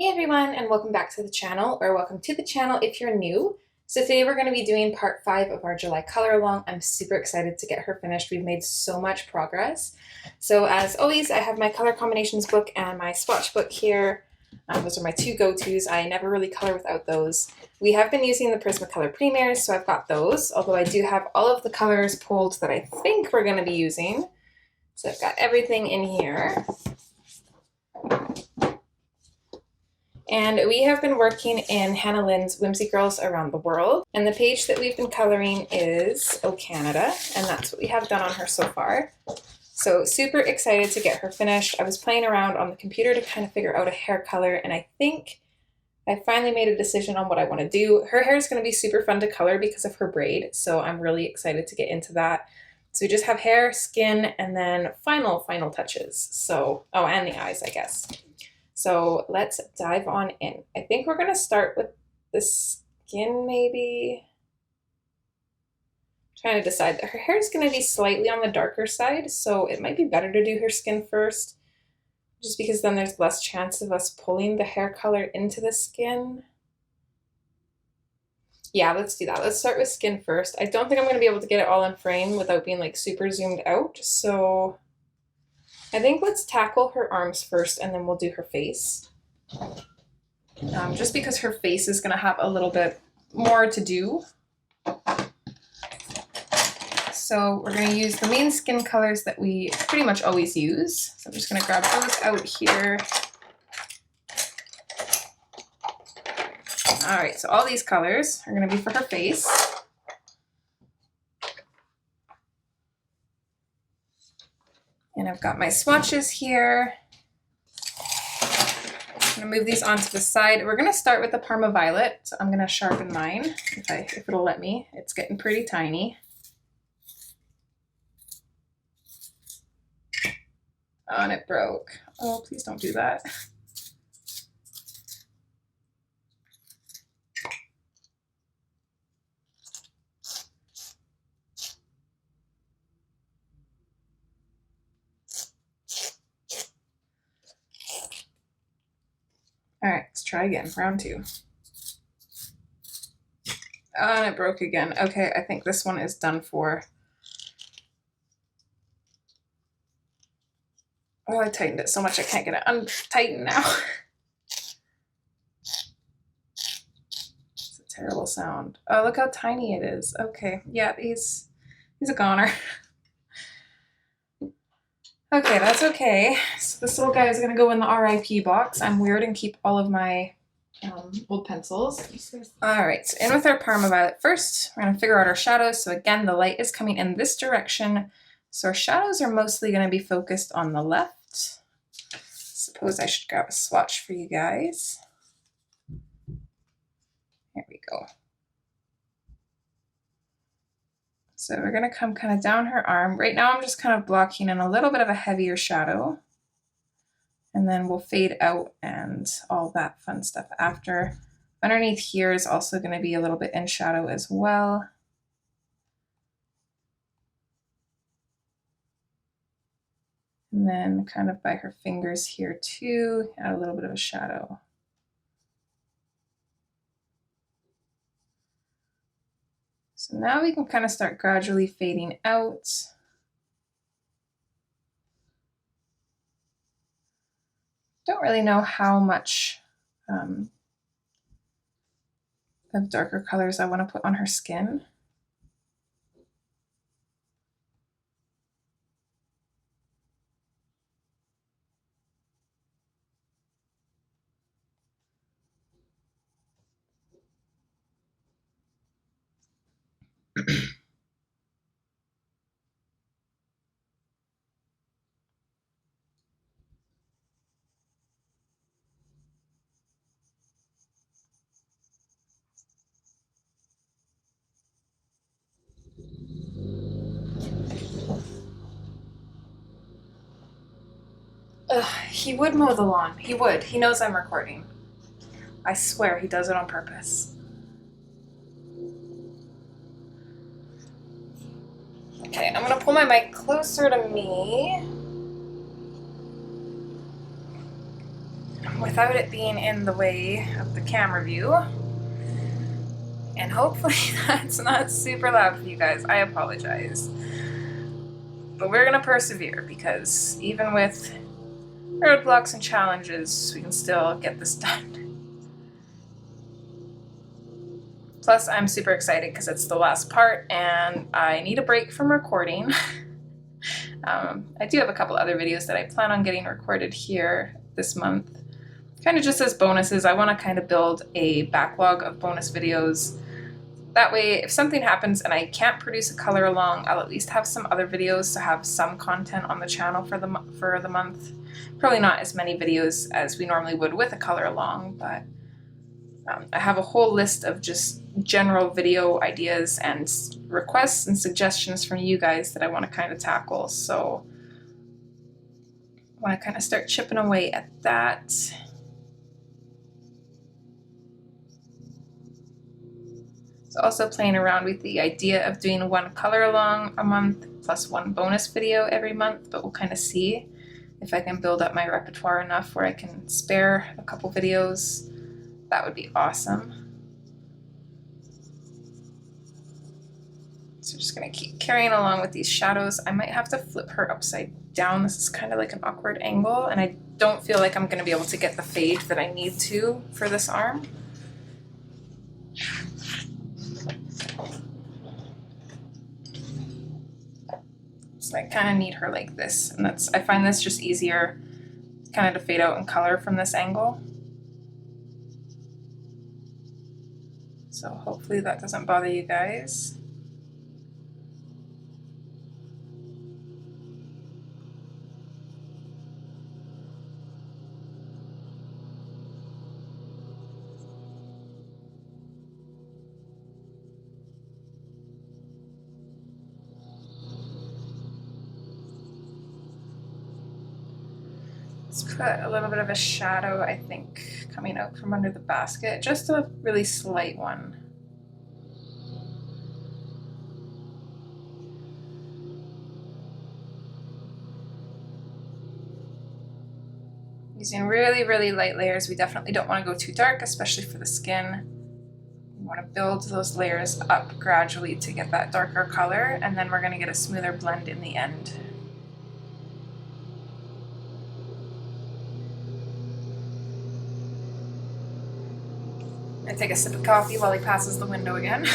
Hey everyone, and welcome back to the channel, or welcome to the channel if you're new. So today we're going to be doing part 5 of our July color along. I'm super excited to get her finished. We've made so much progress. So as always, I have my color combinations book and my swatch book here. Those are my two go-tos. I never really color without those. We have been using the Prismacolor Premiers, so I've got those, although I do have all of the colors pulled that I think we're going to be using. So I've got everything in here. And we have been working in Hannah Lynn's Whimsy Girls Around the World. And the page that we've been coloring is Oh Canada, and that's what we have done on her so far. So super excited to get her finished. I was playing around on the computer to kind of figure out a hair color, and I think I finally made a decision on what I want to do. Her hair is going to be super fun to color because of her braid, so I'm really excited to get into that. So we just have hair, skin, and then final touches. So, oh, and the eyes, I guess. So let's dive on in. I think we're going to start with the skin, maybe. I'm trying to decide. Her hair is going to be slightly on the darker side, so it might be better to do her skin first, just because then there's less chance of us pulling the hair color into the skin. Yeah, let's do that. Let's start with skin first. I don't think I'm going to be able to get it all in frame without being like super zoomed out, so I think let's tackle her arms first and then we'll do her face. Just because her face is going to have a little bit more to do. So we're going to use the main skin colors that we pretty much always use. So I'm just going to grab those out here. All right, so all these colors are going to be for her face. And I've got my swatches here. I'm going to move these onto the side. We're going to start with the Parma Violet. So I'm going to sharpen mine if it'll let me. It's getting pretty tiny. Oh, and it broke. Oh, please don't do that. All right, let's try again, round 2. Oh, and it broke again. Okay, I think this one is done for. Oh, I tightened it so much I can't get it untightened now. It's a terrible sound. Oh, look how tiny it is. Okay, yeah, he's a goner. Okay, that's okay. So this little guy is gonna go in the RIP box. I'm weird and keep all of my old pencils. All right, so in with our Parma Violet first. We're gonna figure out our shadows. So again, the light is coming in this direction. So our shadows are mostly gonna be focused on the left. Suppose I should grab a swatch for you guys. Here we go. So we're going to come kind of down her arm. Right now I'm just kind of blocking in a little bit of a heavier shadow. And then we'll fade out and all that fun stuff after. Underneath here is also going to be a little bit in shadow as well. And then kind of by her fingers here too, add a little bit of a shadow. So now we can kind of start gradually fading out. Don't really know how much of darker colors I want to put on her skin. He would mow the lawn. He would. He knows I'm recording. I swear he does it on purpose. Okay, I'm gonna pull my mic closer to me. without it being in the way of the camera view. And hopefully that's not super loud for you guys. I apologize. But we're gonna persevere, because even with roadblocks and challenges, we can still get this done. Plus, I'm super excited because it's the last part and I need a break from recording. I do have a couple other videos that I plan on getting recorded here this month. Kind of just as bonuses. I want to kind of build a backlog of bonus videos. That way, if something happens and I can't produce a color along, I'll at least have some other videos to have some content on the channel for the month. Probably not as many videos as we normally would with a color along, but I have a whole list of just general video ideas and requests and suggestions from you guys that I want to kind of tackle. So I want to kind of start chipping away at that. So also playing around with the idea of doing one color along a month plus one bonus video every month, but we'll kind of see if I can build up my repertoire enough where I can spare a couple videos. That would be awesome. So just gonna keep carrying along with these shadows. I might have to flip her upside down. This is kind of like an awkward angle, and I don't feel like I'm gonna be able to get the fade that I need to for this arm. So I kind of need her like this, and I find this just easier kind of to fade out in color from this angle. So hopefully that doesn't bother you guys. Let's put a little bit of a shadow, I think, coming out from under the basket, just a really slight one. Using really, really light layers. We definitely don't want to go too dark, especially for the skin. We want to build those layers up gradually to get that darker color, and then we're going to get a smoother blend in the end. I take a sip of coffee while he passes the window again.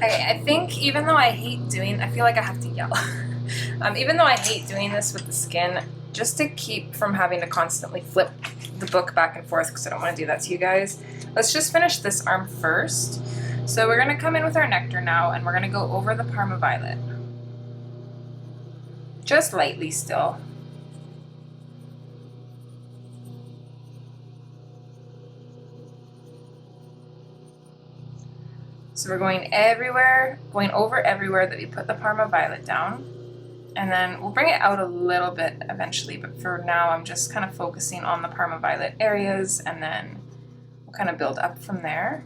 I think even though I hate doing, I feel like I have to yell. Even though I hate doing this with the skin, just to keep from having to constantly flip the book back and forth, because I don't want to do that to you guys, let's just finish this arm first. So we're going to come in with our nectar now, and we're going to go over the Parma Violet. Just lightly still. So we're going everywhere, going over everywhere that we put the Parma Violet down. And then we'll bring it out a little bit eventually, but for now I'm just kind of focusing on the Parma Violet areas, and then we'll kind of build up from there.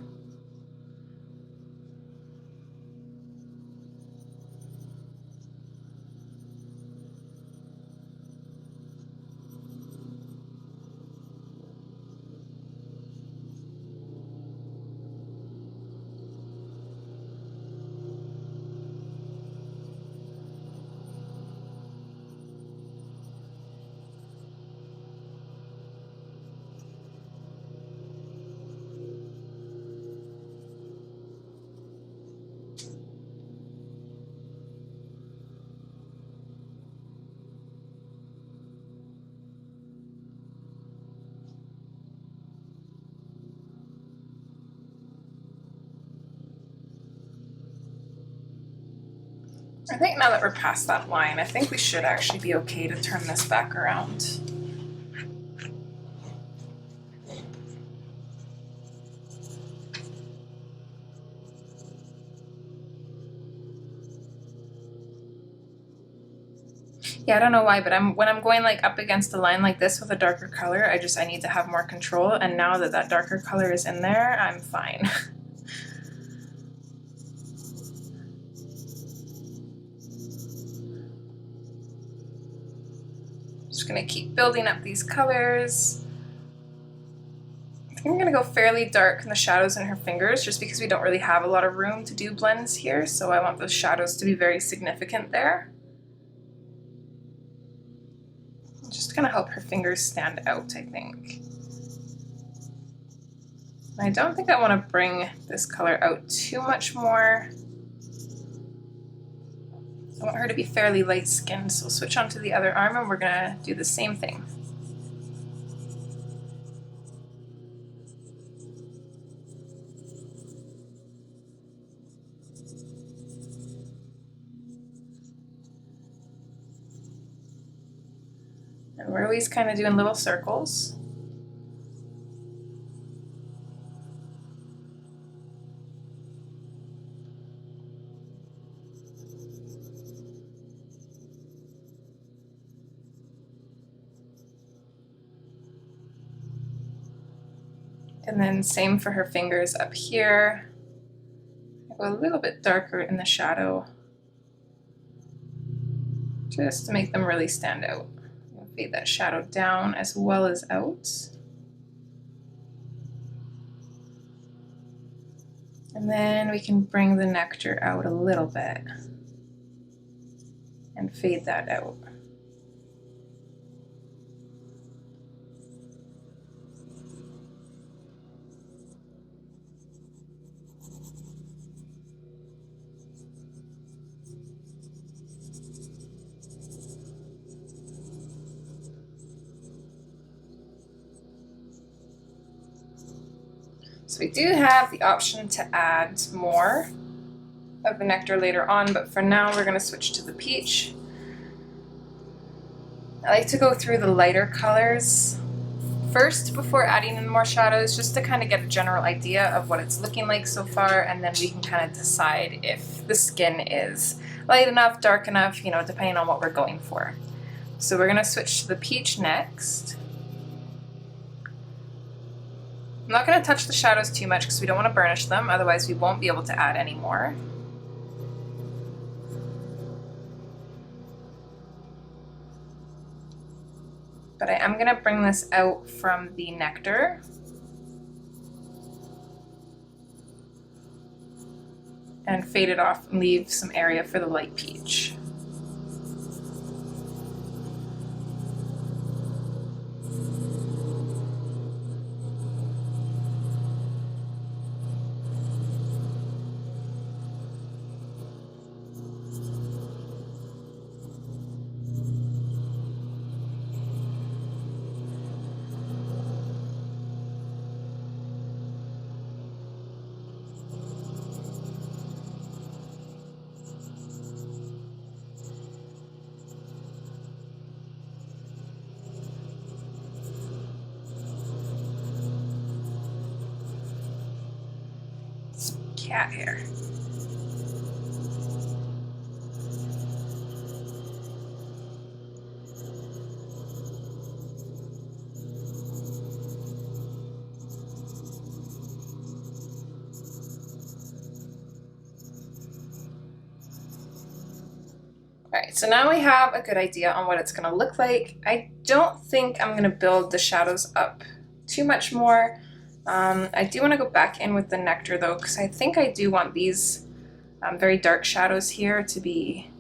I think now that we're past that line, I think we should actually be okay to turn this back around. Yeah, I don't know why, but when I'm going like up against a line like this with a darker color, I need to have more control, and now that that darker color is in there, I'm fine. Just gonna keep building up these colors. I think I'm gonna go fairly dark in the shadows in her fingers, just because we don't really have a lot of room to do blends here, so I want those shadows to be very significant there. Just gonna help her fingers stand out, I think. I don't think I want to bring this color out too much more. I want her to be fairly light skinned, so we'll switch on to the other arm and we're gonna do the same thing. And we're always kind of doing little circles. And then same for her fingers up here. I go a little bit darker in the shadow, just to make them really stand out. We'll fade that shadow down as well as out. And then we can bring the nectar out a little bit and fade that out. So we do have the option to add more of the nectar later on, but for now we're going to switch to the peach. I like to go through the lighter colors first before adding in more shadows, just to kind of get a general idea of what it's looking like so far, and then we can kind of decide if the skin is light enough, dark enough, you know, depending on what we're going for. So we're going to switch to the peach next. I'm not going to touch the shadows too much because we don't want to burnish them, otherwise we won't be able to add any more. But I am going to bring this out from the nectar. And fade it off and leave some area for the light peach. Cat hair. Alright, so now we have a good idea on what it's going to look like. I don't think I'm going to build the shadows up too much more. I do want to go back in with the nectar though, because I think I do want these very dark shadows here to be,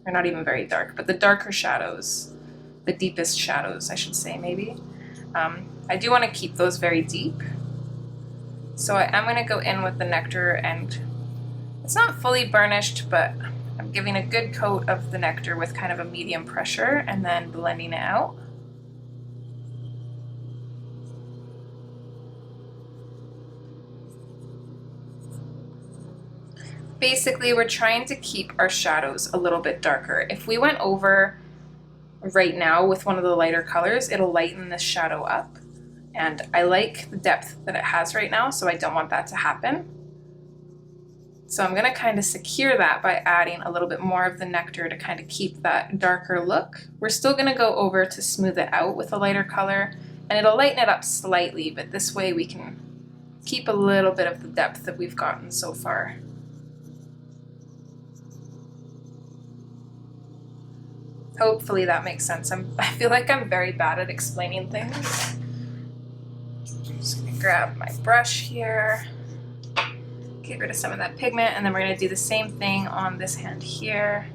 or not even very dark, but the darker shadows, the deepest shadows I should say maybe. I do want to keep those very deep. So I am going to go in with the nectar, and it's not fully burnished, but I'm giving a good coat of the nectar with kind of a medium pressure and then blending it out. basically we're trying to keep our shadows a little bit darker. If we went over right now with one of the lighter colors, it'll lighten this shadow up. And I like the depth that it has right now, so I don't want that to happen. So I'm gonna kind of secure that by adding a little bit more of the nectar to kind of keep that darker look. We're still gonna go over to smooth it out with a lighter color, and it'll lighten it up slightly, but this way we can keep a little bit of the depth that we've gotten so far. Hopefully that makes sense. I feel like I'm very bad at explaining things. I'm just gonna grab my brush here, get rid of some of that pigment, and then we're gonna do the same thing on this hand here.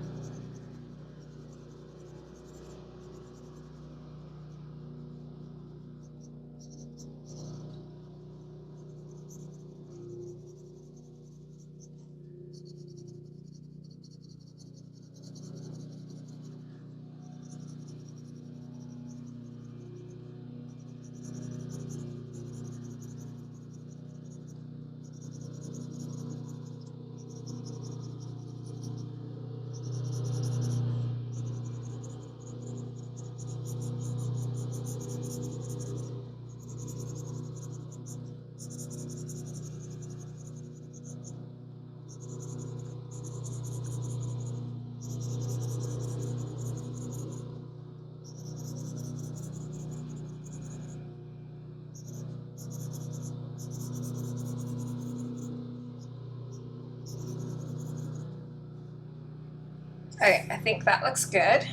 Okay, I think that looks good.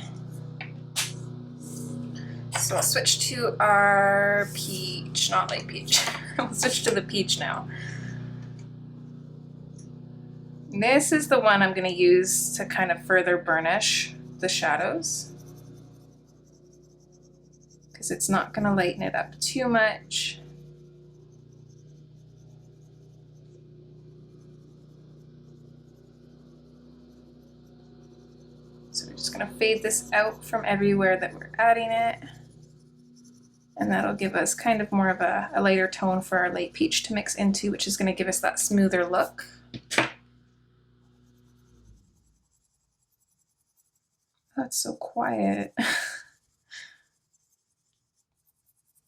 So I'll switch to our peach, not light peach. I'll switch to the peach now. This is the one I'm going to use to kind of further burnish the shadows, because it's not going to lighten it up too much. So we're just going to fade this out from everywhere that we're adding it. And that'll give us kind of more of a lighter tone for our light peach to mix into, which is going to give us that smoother look. That's so quiet.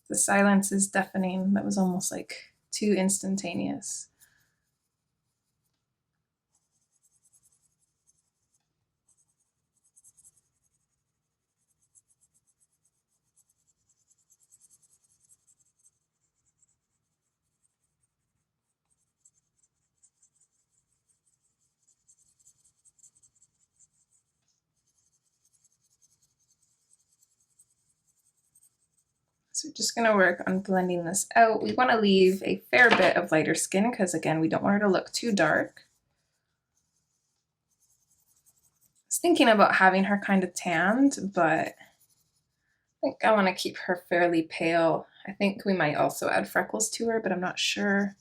The silence is deafening. That was almost like too instantaneous. So we're just going to work on blending this out. We want to leave a fair bit of lighter skin because, again, we don't want her to look too dark. I was thinking about having her kind of tanned, but I think I want to keep her fairly pale. I think we might also add freckles to her, but I'm not sure.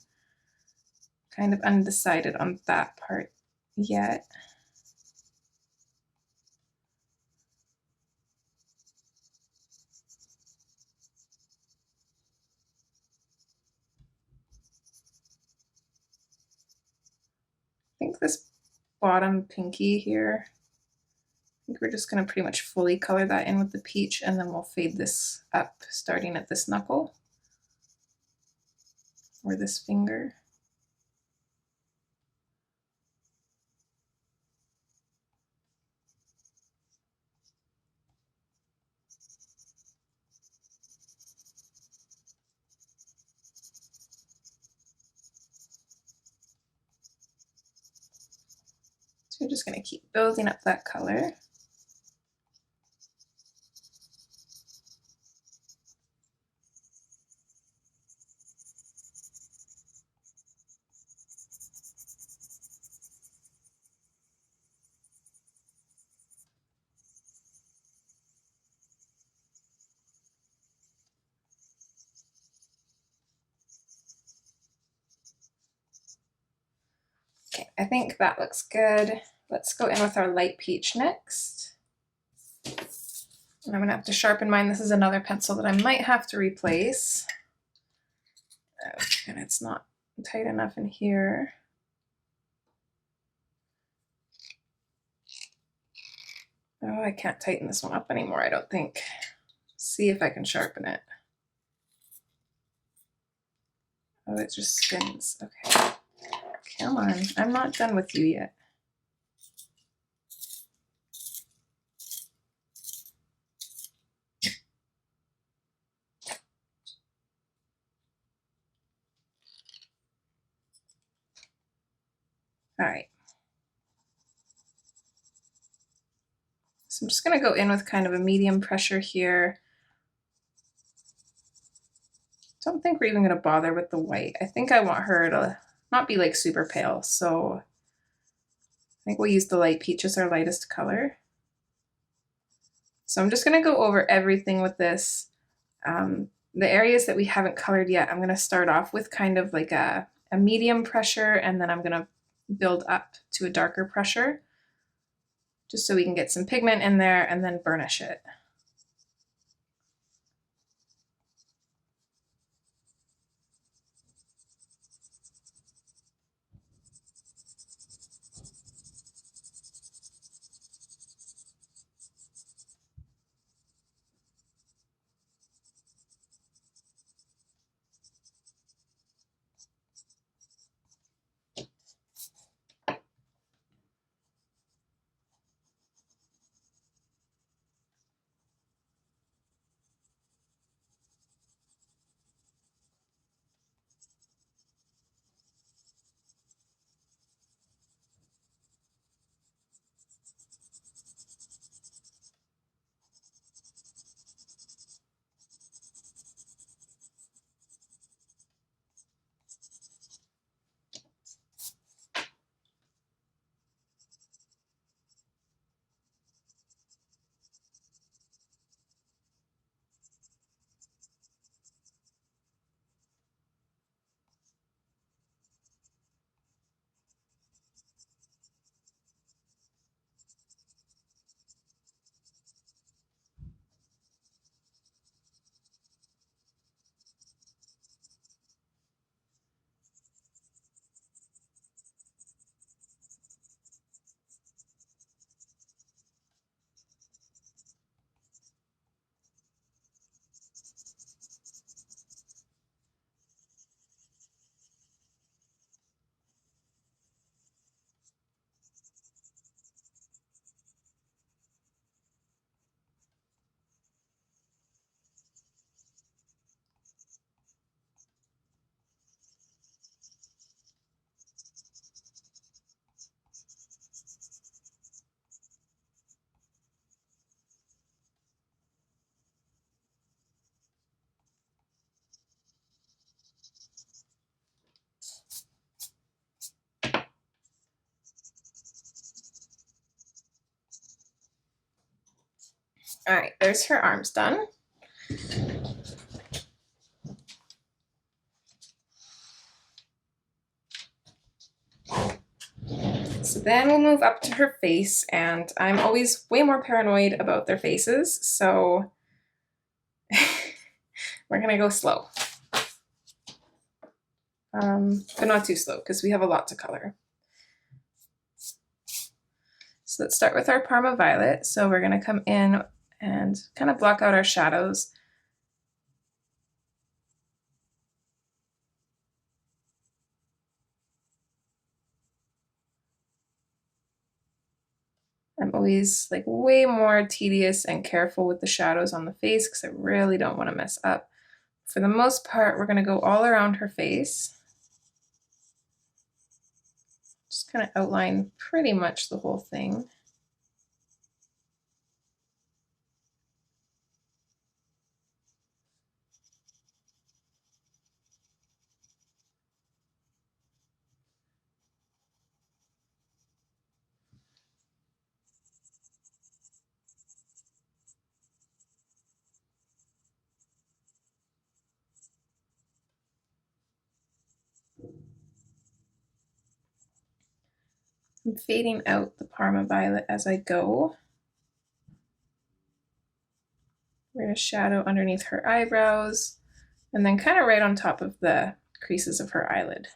Kind of undecided on that part yet. I think this bottom pinky here, I think we're just going to pretty much fully color that in with the peach, and then we'll fade this up starting at this knuckle or this finger. So we're just going to keep building up that color. Okay, I think that looks good. Let's go in with our light peach next. And I'm going to have to sharpen mine. This is another pencil that I might have to replace. Oh, and it's not tight enough in here. Oh, I can't tighten this one up anymore, I don't think. See if I can sharpen it. Oh, it just spins. Okay. Come on. I'm not done with you yet. All right. So I'm just going to go in with kind of a medium pressure here. Don't think we're even going to bother with the white. I think I want her to not be like super pale. So I think we'll use the light peach as our lightest color. So I'm just going to go over everything with this. The areas that we haven't colored yet, I'm going to start off with kind of like a medium pressure, and then I'm going to build up to a darker pressure just so we can get some pigment in there and then burnish it. All right, there's her arms done. So then we'll move up to her face, and I'm always way more paranoid about their faces, so we're gonna go slow. But not too slow because we have a lot to color. So let's start with our Parma Violet. So we're gonna come in and kind of block out our shadows. I'm always like way more tedious and careful with the shadows on the face because I really don't want to mess up. For the most part, we're going to go all around her face. Just kind of outline pretty much the whole thing. I'm fading out the Parma Violet as I go. We're going to shadow underneath her eyebrows and then kind of right on top of the creases of her eyelid.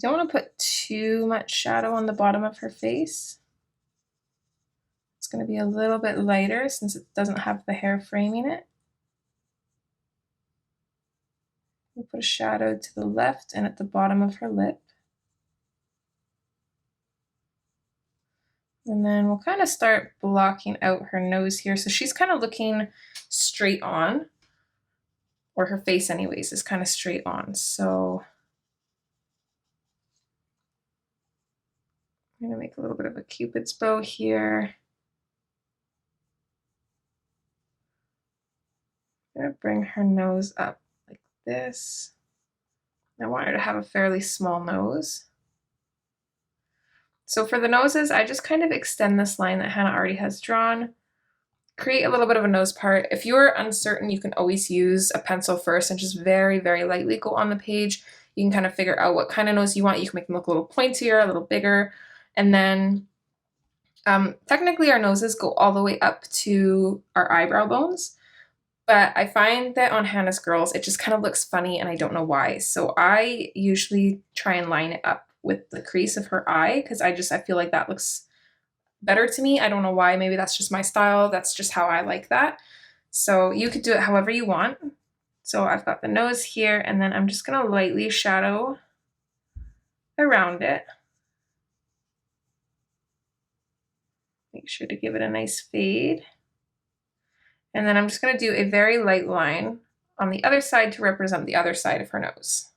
don't want to put too much shadow on the bottom of her face. It's going to be a little bit lighter since it doesn't have the hair framing it. We'll put a shadow to the left and at the bottom of her lip. And then we'll kind of start blocking out her nose here. So she's kind of looking straight on, or her face anyways is kind of straight on. So I'm gonna make a little bit of a Cupid's bow here. I'm gonna bring her nose up like this. I want her to have a fairly small nose. So for the noses, I just kind of extend this line that Hannah already has drawn, create a little bit of a nose part. If you're uncertain, you can always use a pencil first and just very, very lightly go on the page. You can kind of figure out what kind of nose you want. You can make them look a little pointier, a little bigger. And then technically our noses go all the way up to our eyebrow bones. But I find that on Hannah's girls, it just kind of looks funny and I don't know why. So I usually try and line it up with the crease of her eye because I feel like that looks better to me. I don't know why. Maybe that's just my style. That's just how I like that. So you could do it however you want. So I've got the nose here and then I'm just going to lightly shadow around it. Make sure to give it a nice fade. And then I'm just going to do a very light line on the other side to represent the other side of her nose.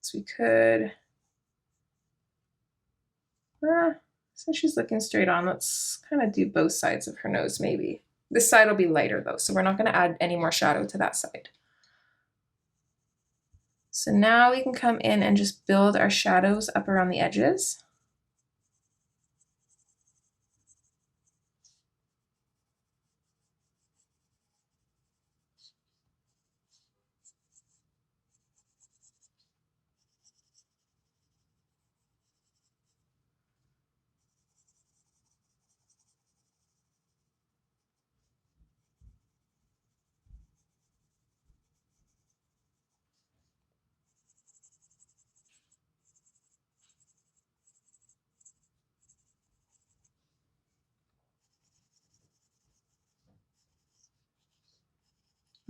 So we could, since she's looking straight on, let's kind of do both sides of her nose maybe. This side will be lighter though, so we're not going to add any more shadow to that side. So now we can come in and just build our shadows up around the edges.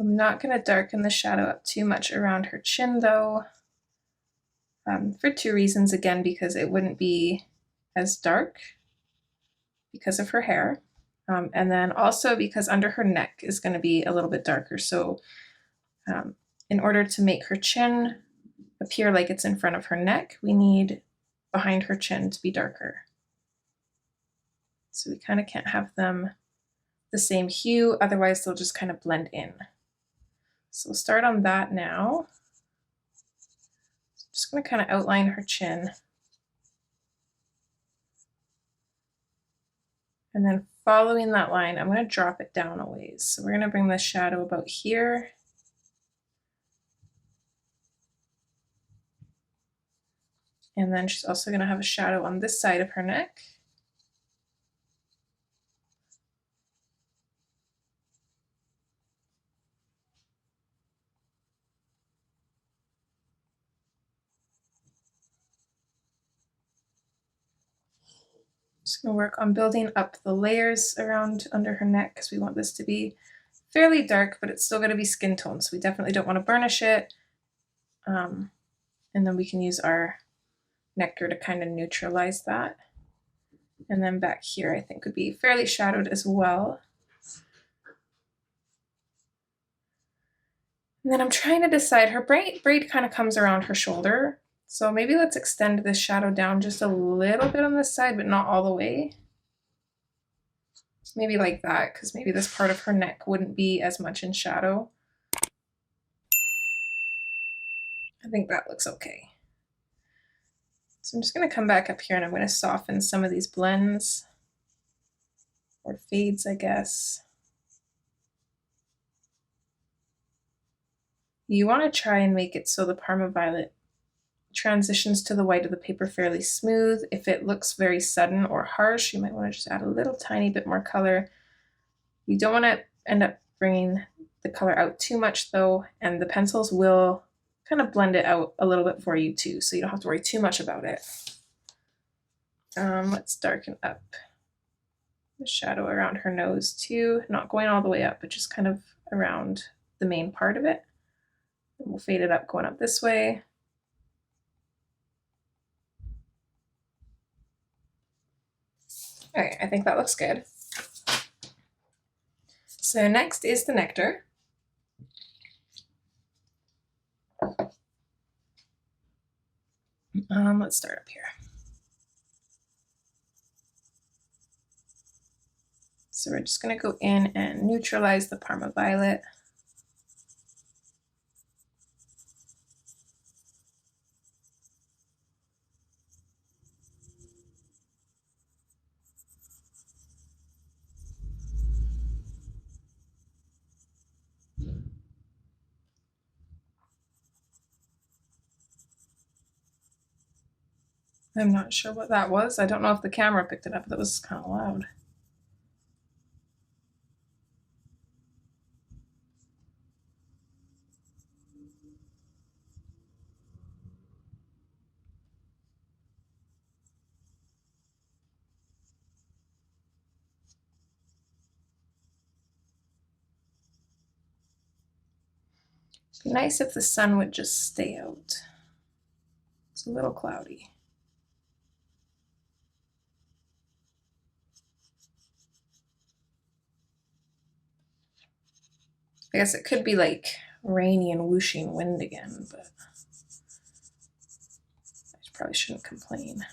I'm not going to darken the shadow up too much around her chin though, for two reasons. Again, because it wouldn't be as dark because of her hair, and then also because under her neck is going to be a little bit darker. So in order to make her chin appear like it's in front of her neck, we need behind her chin to be darker. So we kind of can't have them the same hue, otherwise they'll just kind of blend in. So we'll start on that now. I'm just going to kind of outline her chin. And then following that line, I'm going to drop it down a ways. So we're going to bring the shadow about here. And then she's also going to have a shadow on this side of her neck. Just going to work on building up the layers around under her neck because we want this to be fairly dark, but it's still going to be skin tone. So we definitely don't want to burnish it. And then we can use our nectar to kind of neutralize that. And then back here, I think would be fairly shadowed as well. And then I'm trying to decide, her braid kind of comes around her shoulder. So maybe let's extend this shadow down just a little bit on this side, but not all the way. Maybe like that, because maybe this part of her neck wouldn't be as much in shadow. I think that looks okay. So I'm just going to come back up here and I'm going to soften some of these blends, or fades, I guess. You want to try and make it so the Parma Violet transitions to the white of the paper fairly smooth. If it looks very sudden or harsh, you might want to just add a little tiny bit more color. You don't want to end up bringing the color out too much though, and the pencils will kind of blend it out a little bit for you too, so you don't have to worry too much about it. Let's darken up the shadow around her nose too, not going all the way up, but just kind of around the main part of it. And we'll fade it up going up this way. Okay, I think that looks good. So next is the nectar. Let's start up here. So we're just going to go in and neutralize the Parma Violet. I'm not sure what that was. I don't know if the camera picked it up. That was kind of loud. It'd be nice if the sun would just stay out. It's a little cloudy. I guess it could be like rainy and whooshing wind again, but I probably shouldn't complain.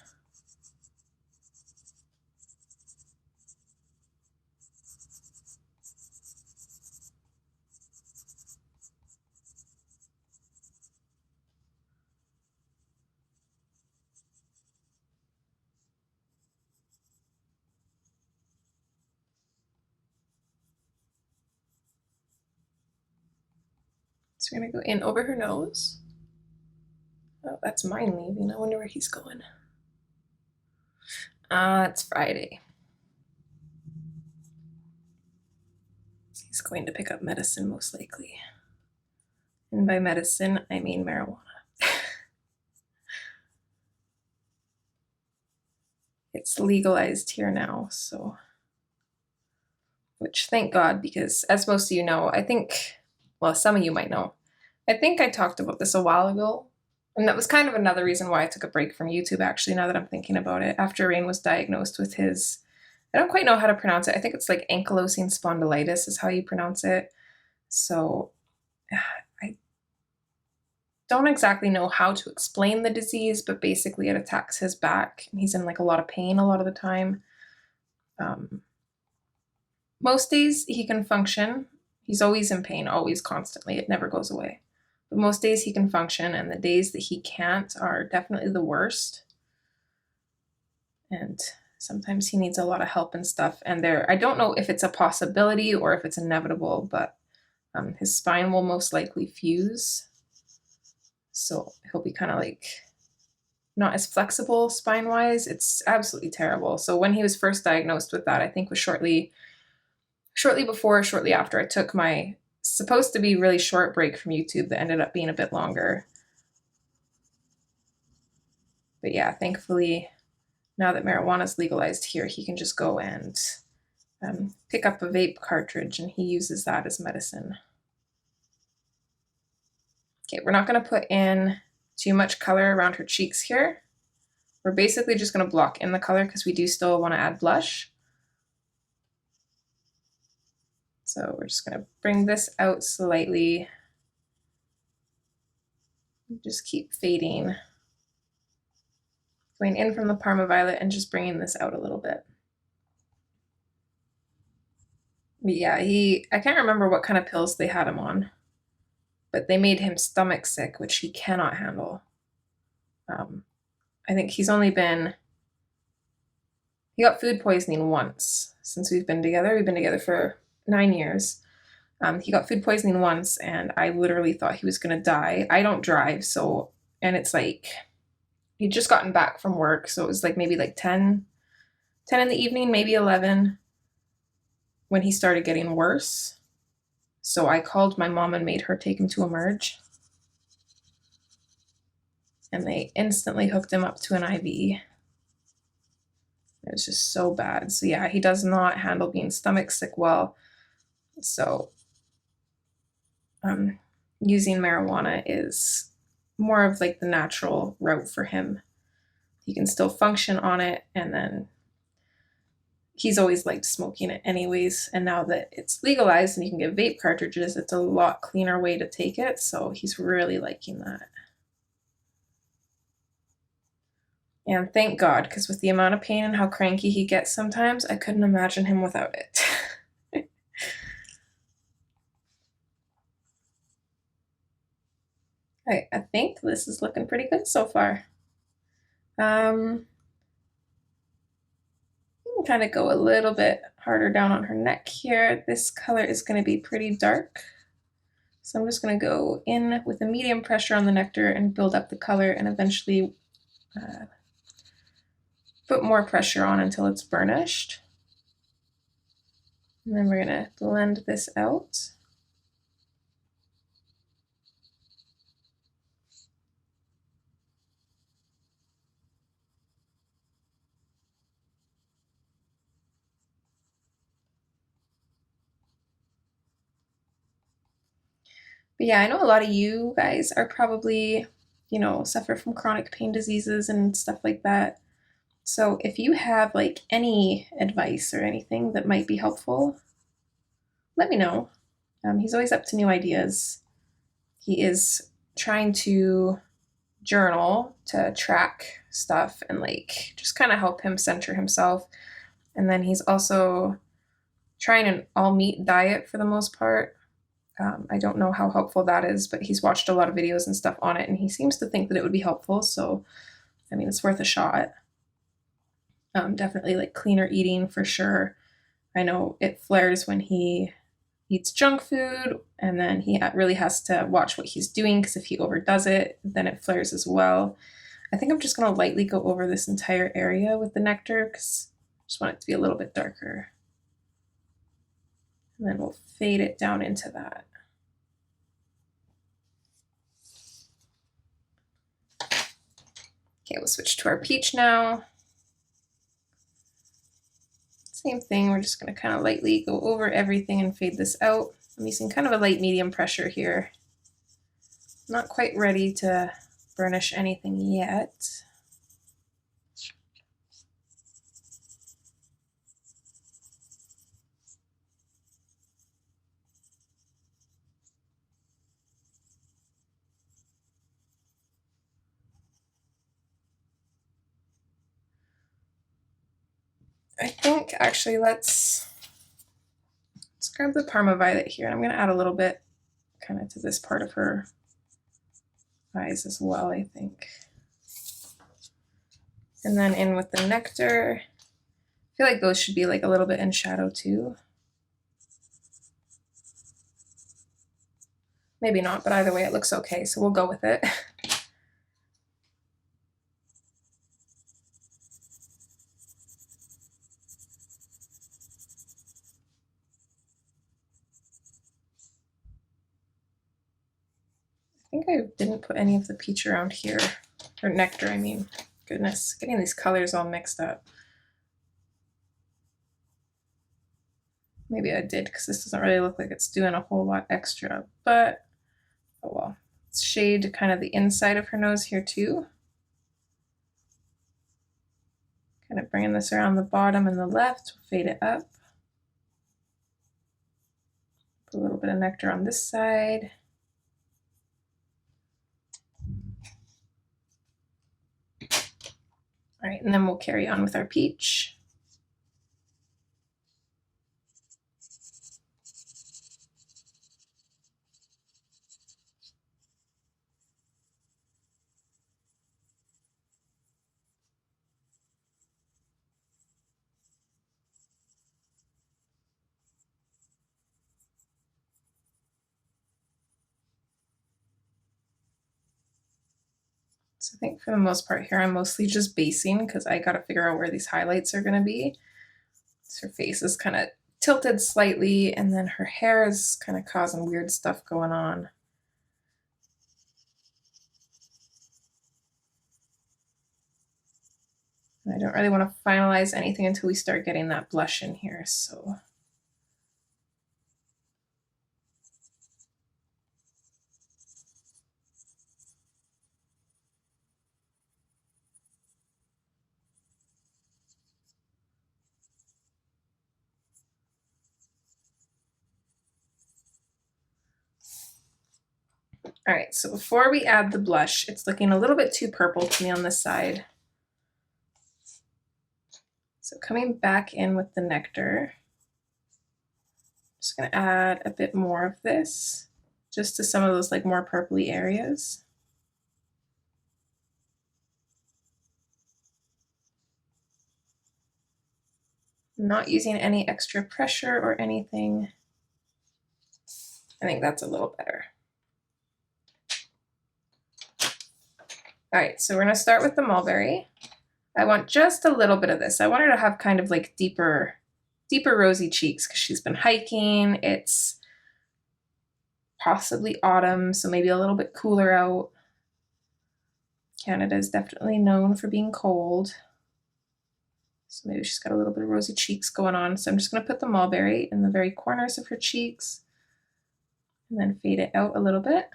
So we're gonna go in over her nose. Oh, that's mine leaving. I wonder where he's going. It's Friday. He's going to pick up medicine most likely. And by medicine, I mean marijuana. It's legalized here now, so, which thank God, because as most of you know, I think, well, some of you might know, I think I talked about this a while ago, and that was kind of another reason why I took a break from YouTube, actually, now that I'm thinking about it. After Rain was diagnosed with his, I don't quite know how to pronounce it. I think it's like ankylosing spondylitis is how you pronounce it. So I don't exactly know how to explain the disease, but basically it attacks his back, and he's in like a lot of pain a lot of the time. Most days he can function. He's always in pain, always, constantly. It never goes away. But most days he can function, and the days that he can't are definitely the worst. And sometimes he needs a lot of help and stuff. And I don't know if it's a possibility or if it's inevitable, but his spine will most likely fuse. So he'll be kind of like not as flexible spine-wise. It's absolutely terrible. So when he was first diagnosed with that, I think was shortly before or shortly after I took my supposed to be really short break from YouTube that ended up being a bit longer. But yeah, thankfully, now that marijuana is legalized here, he can just go and pick up a vape cartridge, and he uses that as medicine. Okay, we're not going to put in too much color around her cheeks here. We're basically just going to block in the color because we do still want to add blush. So we're just going to bring this out slightly. Just keep fading. Going in from the Parma Violet and just bringing this out a little bit. But yeah, I can't remember what kind of pills they had him on, but they made him stomach sick, which he cannot handle. I think he's only he got food poisoning once since we've been together. We've been together for 9 years. He got food poisoning once, and I literally thought he was going to die. I don't drive, so, and it's like, he'd just gotten back from work, so it was like maybe like 10 in the evening, maybe 11, when he started getting worse. So I called my mom and made her take him to Emerge. And they instantly hooked him up to an IV. It was just so bad. So yeah, he does not handle being stomach sick well. So using marijuana is more of like the natural route for him. He can still function on it, and then he's always liked smoking it anyways. And now that it's legalized and you can get vape cartridges, it's a lot cleaner way to take it. So he's really liking that. And thank God, because with the amount of pain and how cranky he gets sometimes, I couldn't imagine him without it. Alright, I think this is looking pretty good so far. You can kind of go a little bit harder down on her neck here. This color is going to be pretty dark. So I'm just going to go in with a medium pressure on the nectar and build up the color, and eventually put more pressure on until it's burnished. And then we're going to blend this out. But yeah, I know a lot of you guys are probably, suffer from chronic pain diseases and stuff like that. So if you have like any advice or anything that might be helpful, let me know. He's always up to new ideas. He is trying to journal to track stuff and like just kind of help him center himself. And then he's also trying an all meat diet for the most part. I don't know how helpful that is, but he's watched a lot of videos and stuff on it, and he seems to think that it would be helpful. So, I mean, it's worth a shot. Definitely like cleaner eating for sure. I know it flares when he eats junk food, and then he really has to watch what he's doing, because if he overdoes it, then it flares as well. I think I'm just going to lightly go over this entire area with the nectar, because I just want it to be a little bit darker. And then we'll fade it down into that. Okay, we'll switch to our peach now. Same thing, we're just going to kind of lightly go over everything and fade this out. I'm using kind of a light medium pressure here. Not quite ready to burnish anything yet. I think actually let's grab the Parma Violet here, and I'm going to add a little bit kind of to this part of her eyes as well, I think. And then in with the nectar. I feel like those should be like a little bit in shadow too. Maybe not, but either way it looks okay, so we'll go with it. I think I didn't put any of the peach around here, or nectar, I mean. Goodness, getting these colors all mixed up. Maybe I did, because this doesn't really look like it's doing a whole lot extra, but oh well. Let's shade kind of the inside of her nose here too. Kind of bringing this around the bottom and the left, fade it up. Put a little bit of nectar on this side. All right, and then we'll carry on with our peach. So I think for the most part here, I'm mostly just basing, because I got to figure out where these highlights are going to be. So her face is kind of tilted slightly, and then her hair is kind of causing weird stuff going on. And I don't really want to finalize anything until we start getting that blush in here, so. All right, so before we add the blush, it's looking a little bit too purple to me on this side. So coming back in with the nectar, I'm just gonna add a bit more of this, just to some of those like more purpley areas. I'm not using any extra pressure or anything. I think that's a little better. All right, so we're gonna start with the mulberry. I want just a little bit of this. I want her to have kind of like deeper rosy cheeks because she's been hiking. It's possibly autumn, so maybe a little bit cooler out. Canada is definitely known for being cold. So maybe she's got a little bit of rosy cheeks going on. So I'm just gonna put the mulberry in the very corners of her cheeks and then fade it out a little bit.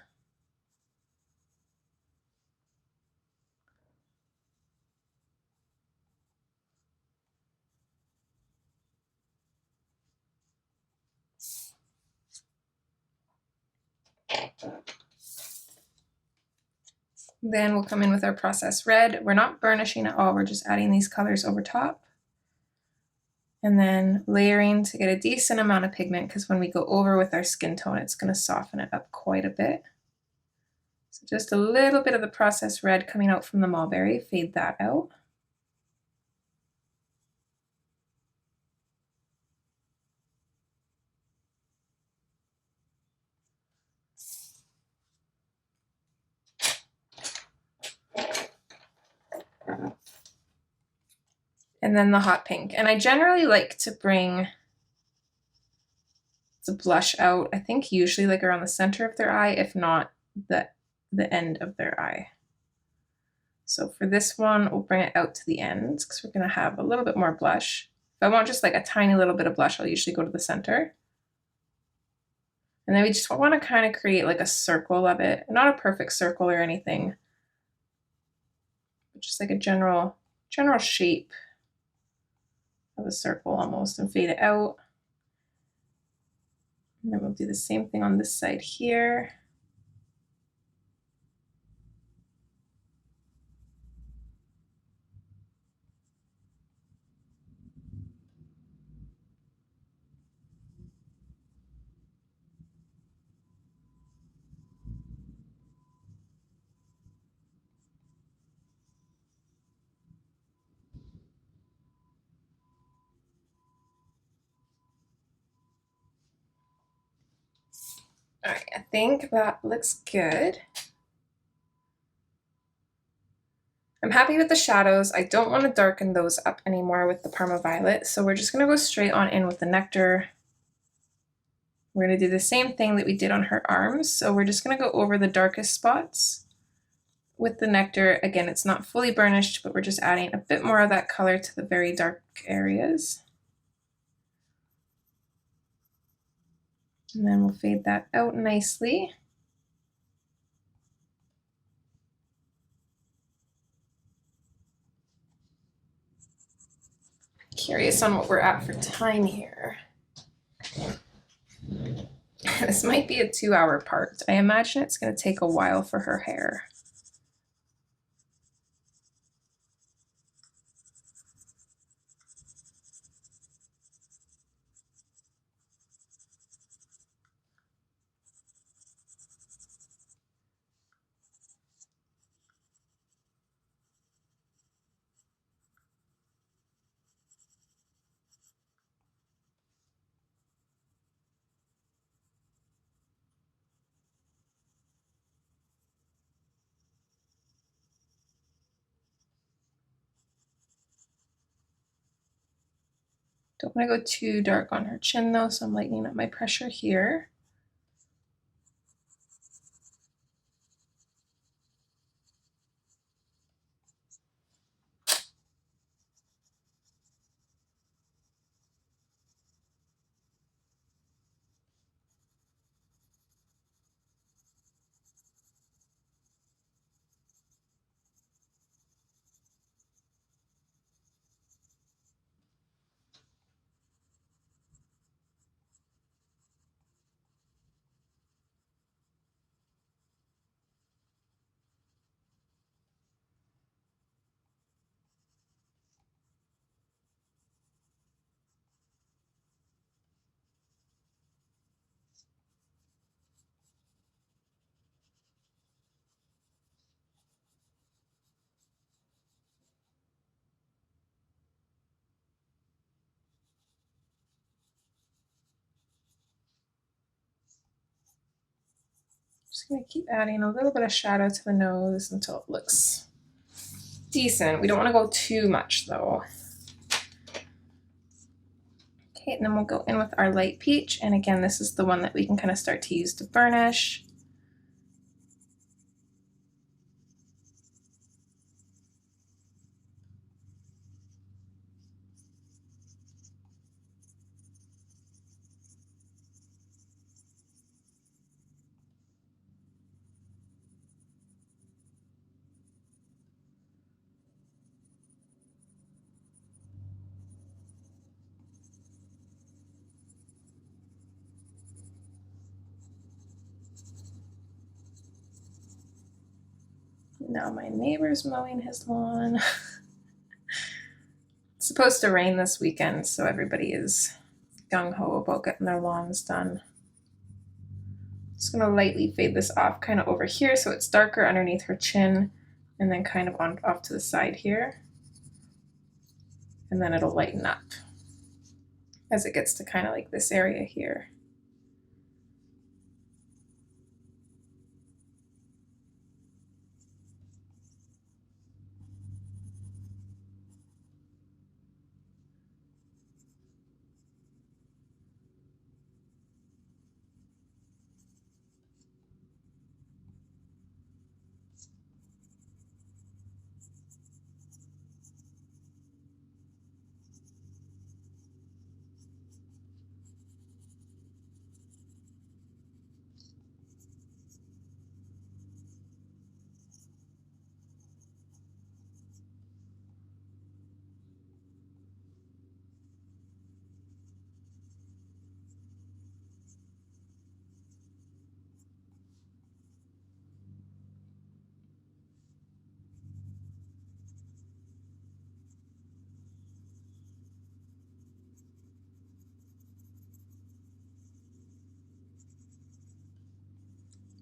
Then we'll come in with our processed red. We're not burnishing at all, we're just adding these colors over top. And then layering to get a decent amount of pigment, because when we go over with our skin tone, it's going to soften it up quite a bit. So just a little bit of the processed red coming out from the mulberry, fade that out. And then the hot pink. And I generally like to bring the blush out, I think usually like around the center of their eye, if not the end of their eye. So for this one, we'll bring it out to the ends because we're going to have a little bit more blush. If I want just like a tiny little bit of blush, I'll usually go to the center. And then we just want to kind of create like a circle of it. Not a perfect circle or anything, but just like a general shape of a circle almost, and fade it out. And then we'll do the same thing on this side here. All right, I think that looks good. I'm happy with the shadows. I don't want to darken those up anymore with the Parma Violet, so we're just going to go straight on in with the nectar. We're going to do the same thing that we did on her arms, so we're just going to go over the darkest spots with the nectar. Again, it's not fully burnished, but we're just adding a bit more of that color to the very dark areas. And then we'll fade that out nicely. Curious on what we're at for time here. This might be a 2-hour part. I imagine it's going to take a while for her hair. Don't want to go too dark on her chin though, so I'm lightening up my pressure here. Just gonna keep adding a little bit of shadow to the nose until it looks decent. We don't want to go too much though. Okay, and then we'll go in with our light peach. And again, this is the one that we can kind of start to use to burnish. Now my neighbor's mowing his lawn. It's supposed to rain this weekend, so everybody is gung-ho about getting their lawns done. Just gonna lightly fade this off kind of over here so it's darker underneath her chin, and then kind of on off to the side here. And then it'll lighten up as it gets to kind of like this area here.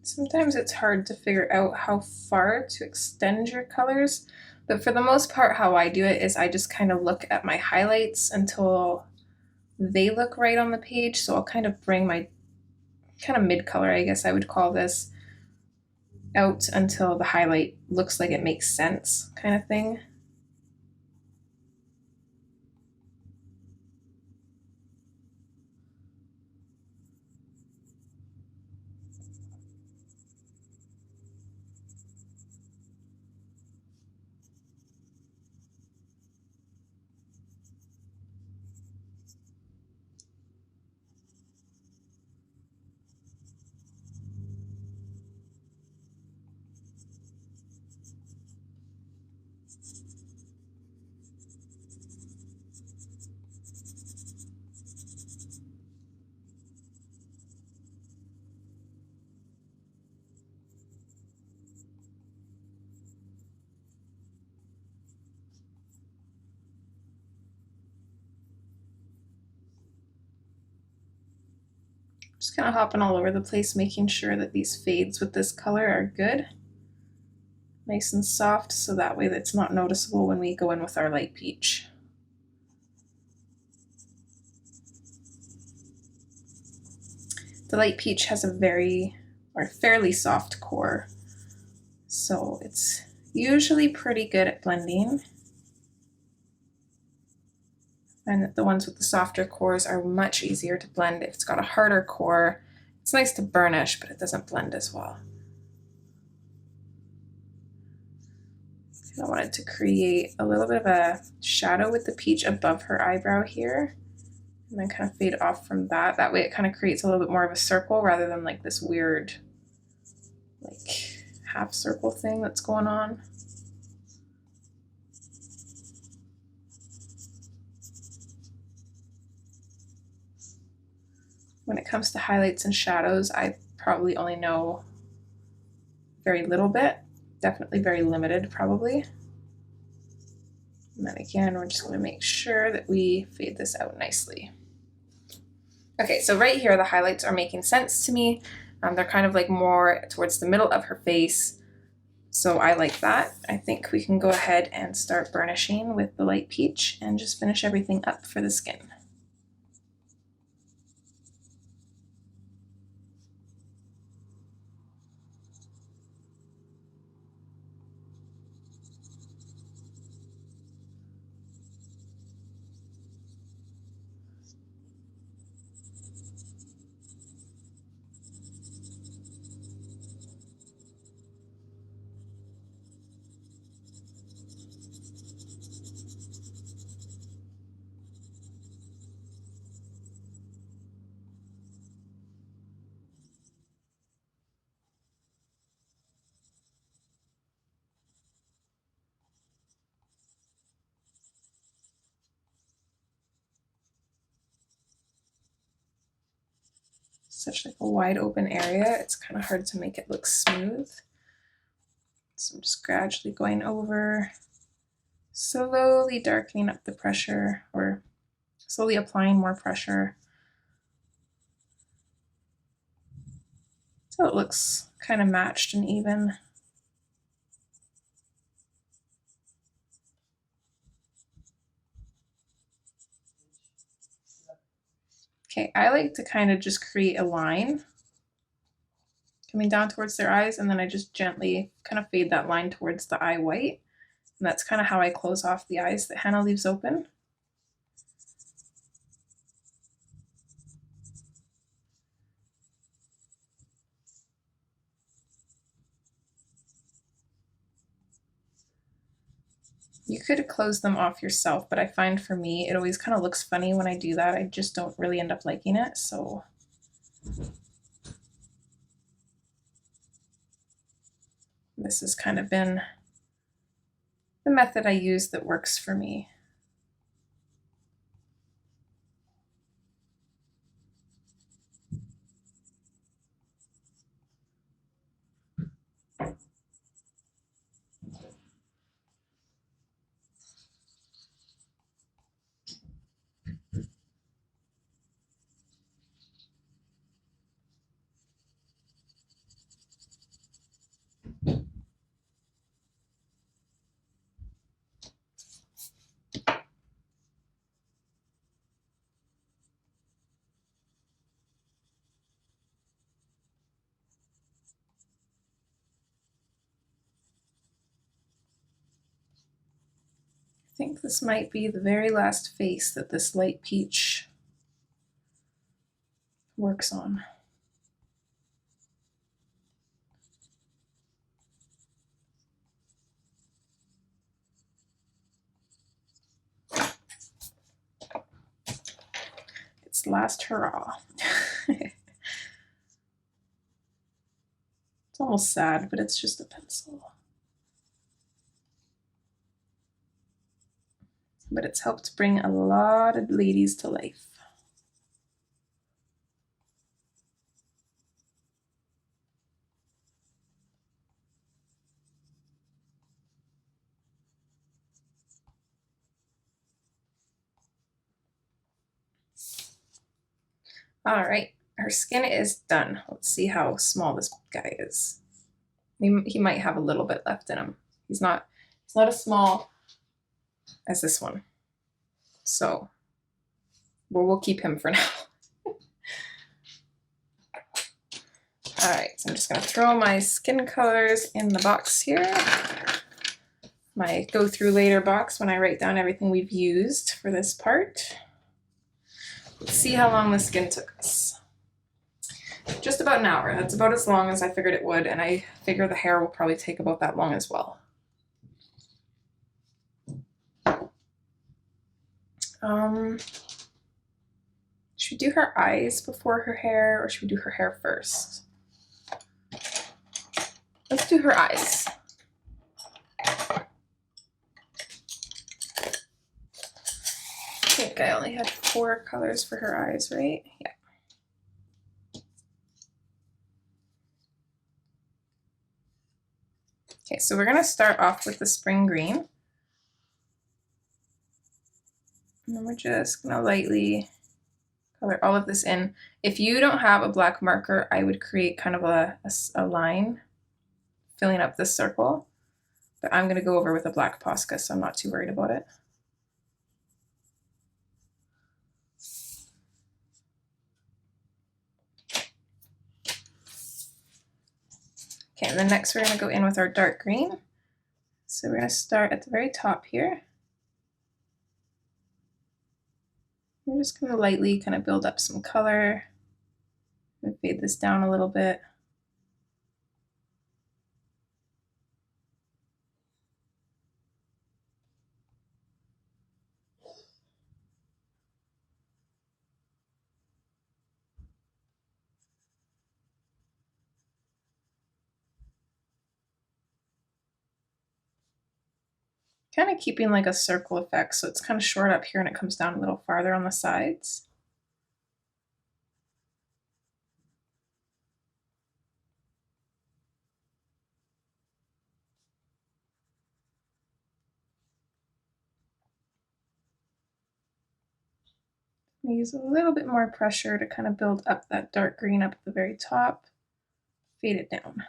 Sometimes it's hard to figure out how far to extend your colors, but for the most part, how I do it is I just kind of look at my highlights until they look right on the page. So I'll kind of bring my kind of mid color, I guess I would call this, out until the highlight looks like it makes sense, kind of thing. Just kind of hopping all over the place, making sure that these fades with this color are good. Nice and soft, so that way that's not noticeable when we go in with our light peach. The light peach has a fairly soft core, so it's usually pretty good at blending. find that the ones with the softer cores are much easier to blend. If it's got a harder core, it's nice to burnish, but it doesn't blend as well. I wanted to create a little bit of a shadow with the peach above her eyebrow here, and then kind of fade off from that. That way it kind of creates a little bit more of a circle rather than like this weird like half circle thing that's going on. When it comes to highlights and shadows, I probably only know very little bit, definitely very limited probably. And then again, we're just going to make sure that we fade this out nicely. Okay, so right here, the highlights are making sense to me. They're kind of like more towards the middle of her face. So I like that. I think we can go ahead and start burnishing with the light peach and just finish everything up for the skin. Such like a wide open area, it's kind of hard to make it look smooth. So I'm just gradually going over, slowly darkening up the pressure, or slowly applying more pressure so it looks kind of matched and even. Okay, I like to kind of just create a line coming down towards their eyes, and then I just gently kind of fade that line towards the eye white. And that's kind of how I close off the eyes that Hannah leaves open. You could close them off yourself, but I find for me, it always kind of looks funny when I do that. I just don't really end up liking it, so. This has kind of been the method I use that works for me. I think this might be the very last face that this light peach works on. It's last hurrah. It's almost sad, but it's just a pencil. But it's helped bring a lot of ladies to life. All right, her skin is done. Let's see how small this guy is. He might have a little bit left in him. He's not as small as this one. So we'll keep him for now. All right, so I'm just gonna throw my skin colors in the box here. my go through later box when I write down everything we've used for this part. Let's see how long the skin took us. Just about an hour. That's about as long as I figured it would, and I figure the hair will probably take about that long as well. Should we do her eyes before her hair, or should we do her hair first? Let's do her eyes. I think I only had 4 colors for her eyes, right? Yeah. Okay, so we're gonna start off with the spring green. And then we're just gonna lightly color all of this in. If you don't have a black marker, I would create kind of a line filling up this circle. But I'm gonna go over with a black Posca, so I'm not too worried about it. Okay, and then next we're gonna go in with our dark green. So we're gonna start at the very top here. I'm just gonna lightly kind of build up some color and fade this down a little bit. Kind of keeping like a circle effect, so it's kind of short up here and it comes down a little farther on the sides. I'm gonna use a little bit more pressure to kind of build up that dark green up at the very top, fade it down.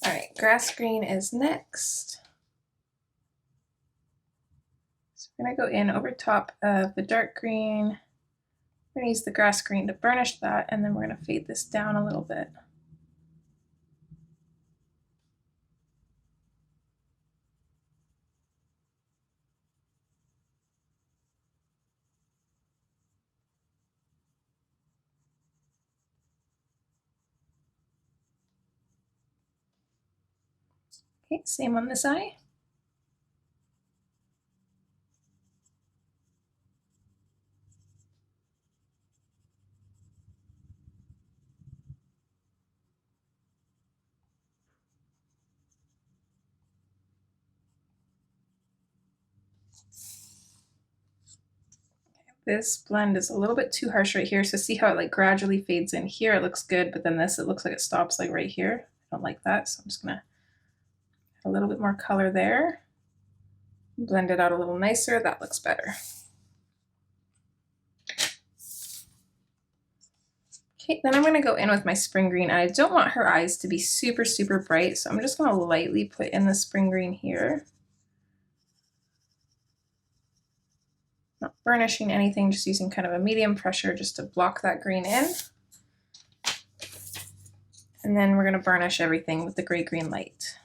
All right, grass green is next. So we're gonna go in over top of the dark green. We're gonna use the grass green to burnish that, and then we're gonna fade this down a little bit. Okay, same on this eye. This blend is a little bit too harsh right here, so see how it like gradually fades in here. It looks good, but then this, it looks like it stops like right here. I don't like that, so I'm just gonna add a little bit more color there. Blend it out a little nicer. That looks better. Okay, then I'm gonna go in with my spring green, and I don't want her eyes to be super, super bright, so I'm just gonna lightly put in the spring green here. Not burnishing anything, just using kind of a medium pressure just to block that green in. And then we're gonna burnish everything with the gray-green light.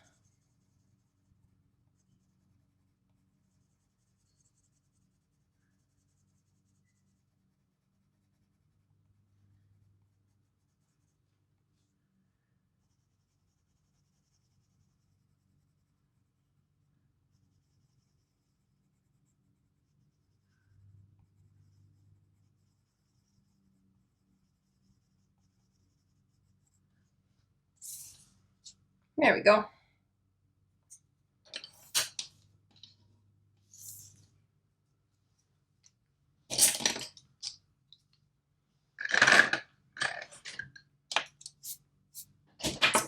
There we go.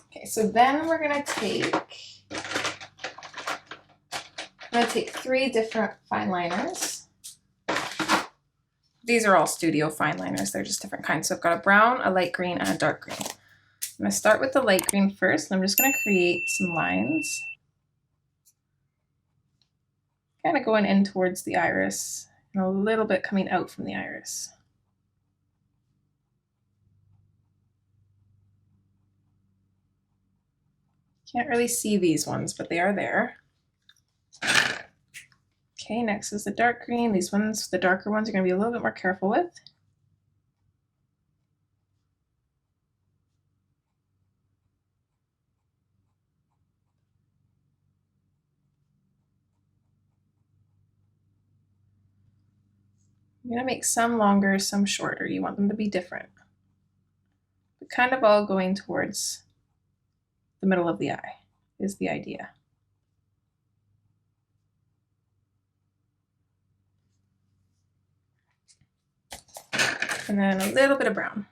Okay, so then we're gonna take I'm gonna take 3 different fine liners. These are all Studio fine liners, they're just different kinds. So I've got a brown, a light green, and a dark green. I'm gonna start with the light green first, and I'm just gonna create some lines. Kind of going in towards the iris, and a little bit coming out from the iris. Can't really see these ones, but they are there. Okay, next is the dark green. These ones, the darker ones, are going to be a little bit more careful with. I'm going to make some longer, some shorter. You want them to be different, but kind of all going towards the middle of the eye is the idea. And then a little bit of brown.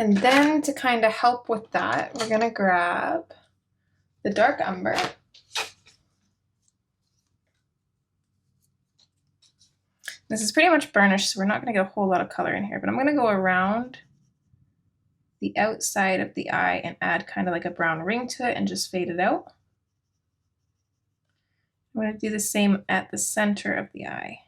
And then to kind of help with that, we're going to grab the dark umber. This is pretty much burnished, so we're not going to get a whole lot of color in here, but I'm going to go around the outside of the eye and add kind of like a brown ring to it and just fade it out. I'm going to do the same at the center of the eye.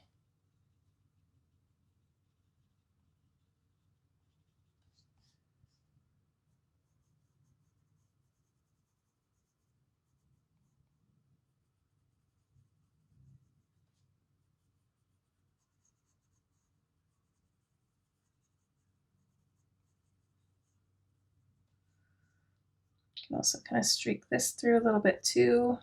You can also kind of streak this through a little bit too.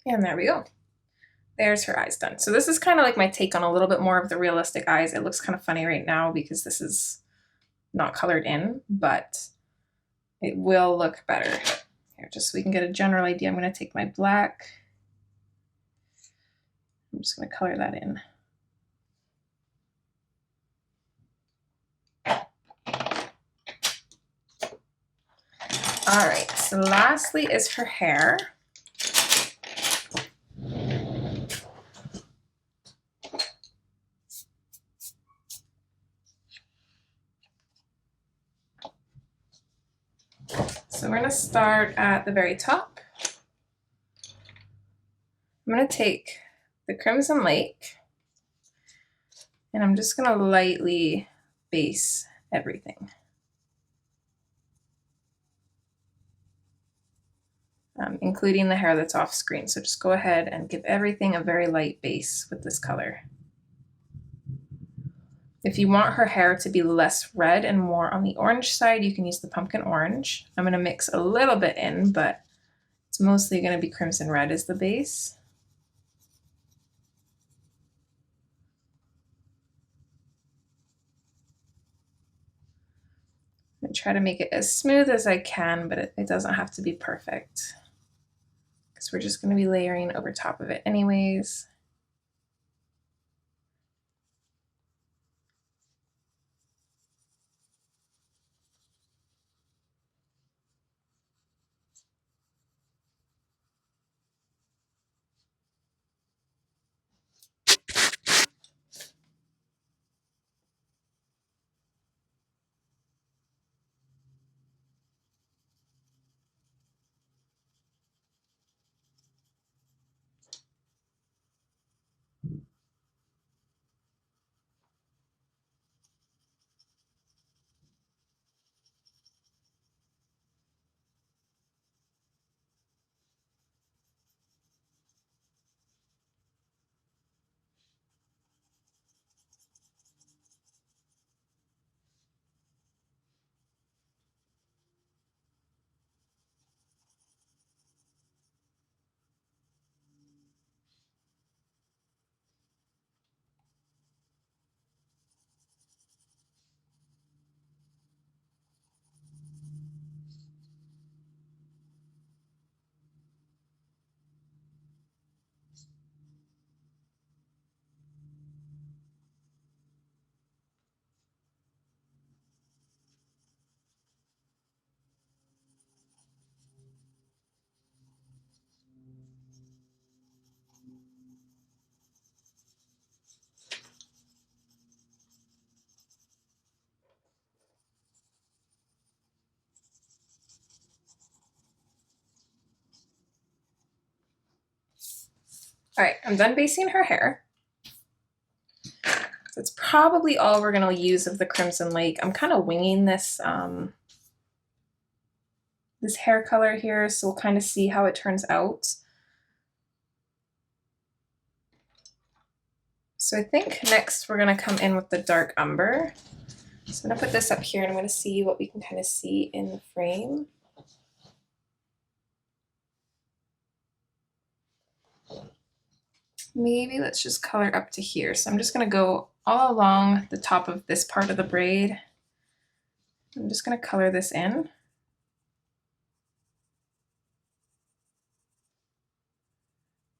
And there we go. There's her eyes done. So this is kind of like my take on a little bit more of the realistic eyes. It looks kind of funny right now because this is not colored in, but it will look better. Here, just so we can get a general idea, I'm going to take my black. I'm just going to color that in. All right, so lastly is her hair. So we're going to start at the very top. I'm going to take the Crimson Lake and I'm just going to lightly base everything. Including the hair that's off screen. So just go ahead and give everything a very light base with this color. If you want her hair to be less red and more on the orange side, you can use the pumpkin orange. I'm going to mix a little bit in, but it's mostly going to be crimson red as the base. I'm going to try to make it as smooth as I can, but it doesn't have to be perfect because we're just going to be layering over top of it anyways. All right, I'm done basing her hair. So it's probably all we're gonna use of the Crimson Lake. I'm kind of winging this this hair color here, so we'll kind of see how it turns out. So I think next we're gonna come in with the dark umber. So I'm gonna put this up here and I'm gonna see what we can kind of see in the frame. Maybe let's just color up to here. So I'm just gonna go all along the top of this part of the braid. I'm just gonna color this in.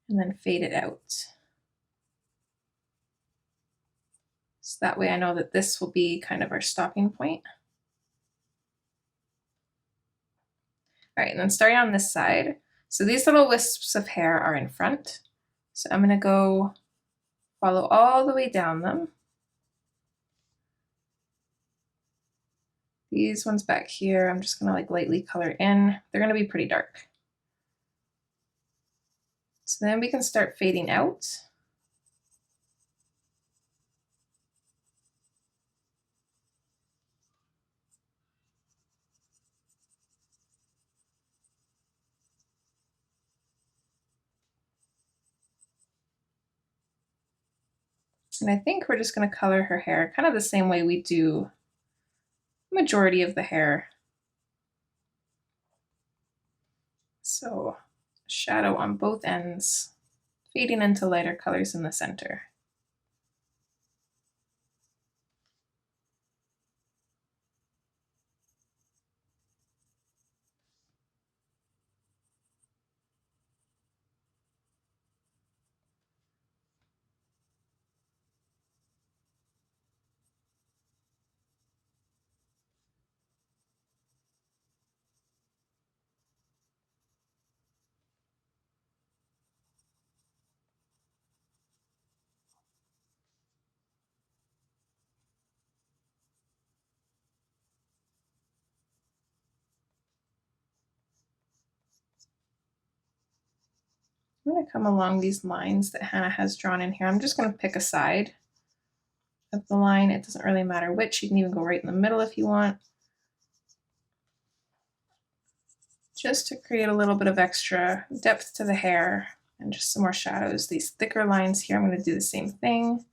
And then fade it out. So that way I know that this will be kind of our stopping point. All right, and then starting on this side. So these little wisps of hair are in front. So I'm gonna go follow all the way down them. These ones back here, I'm just gonna like lightly color in. They're gonna be pretty dark. So then we can start fading out. And I think we're just gonna color her hair kind of the same way we do the majority of the hair. So shadow on both ends, fading into lighter colors in the center. I'm going to come along these lines that Hannah has drawn in here. I'm just going to pick a side of the line. It doesn't really matter which. You can even go right in the middle if you want. Just to create a little bit of extra depth to the hair and just some more shadows. These thicker lines here, I'm going to do the same thing.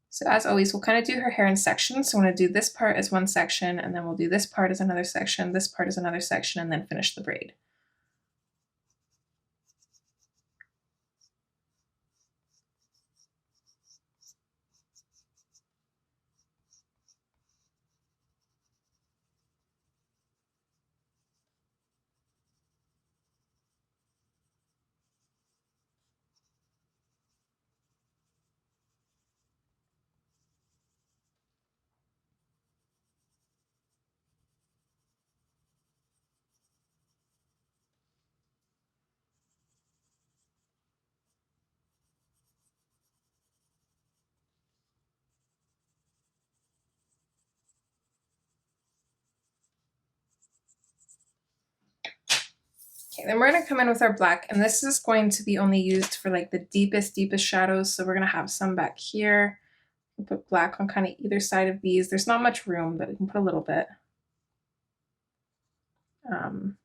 So as always, we'll kind of do her hair in sections. So I'm going to do this part as one section, and then we'll do this part as another section, this part as another section, and then finish the braid. Okay, then we're going to come in with our black, and this is going to be only used for like the deepest shadows. So we're going to have some back here. We'll put black on kind of either side of these. There's not much room, but we can put a little bit. Kind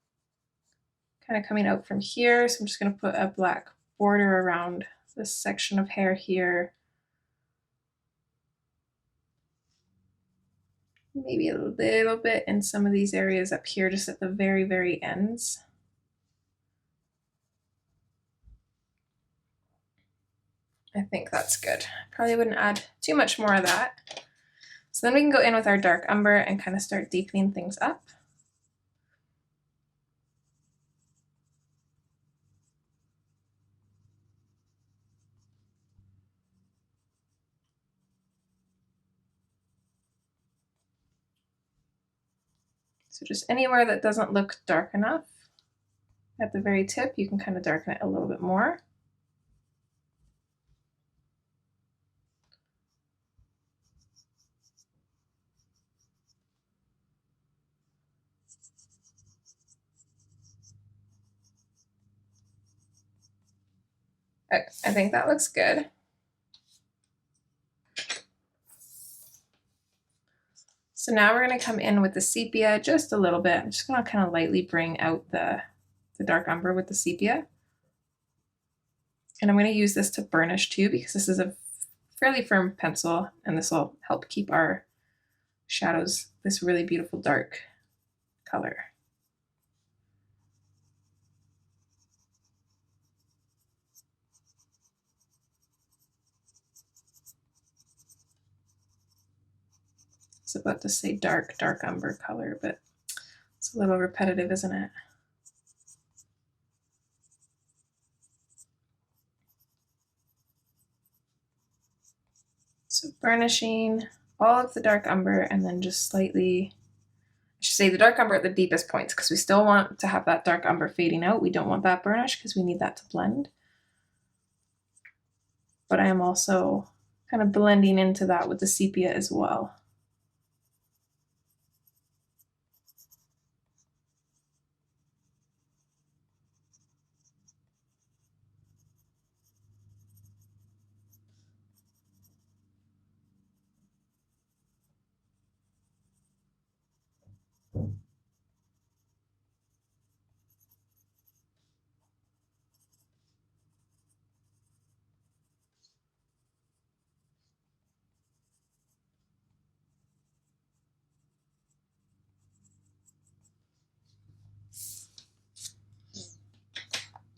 of coming out from here. So I'm just going to put a black border around this section of hair here. Maybe a little bit in some of these areas up here, just at the very, very ends. I think that's good. Probably wouldn't add too much more of that. So then we can go in with our dark umber and kind of start deepening things up. So just anywhere that doesn't look dark enough, at the very tip, you can kind of darken it a little bit more. I think that looks good. So now we're going to come in with the sepia just a little bit. I'm just going to kind of lightly bring out the dark umber with the sepia. And I'm going to use this to burnish too, because this is a fairly firm pencil, and this will help keep our shadows this really beautiful dark color. It's about to say dark umber color, but it's a little repetitive, isn't it? So burnishing all of the dark umber, and then just slightly, I should say the dark umber at the deepest points, because we still want to have that dark umber fading out. We don't want that burnish because we need that to blend. But I am also kind of blending into that with the sepia as well.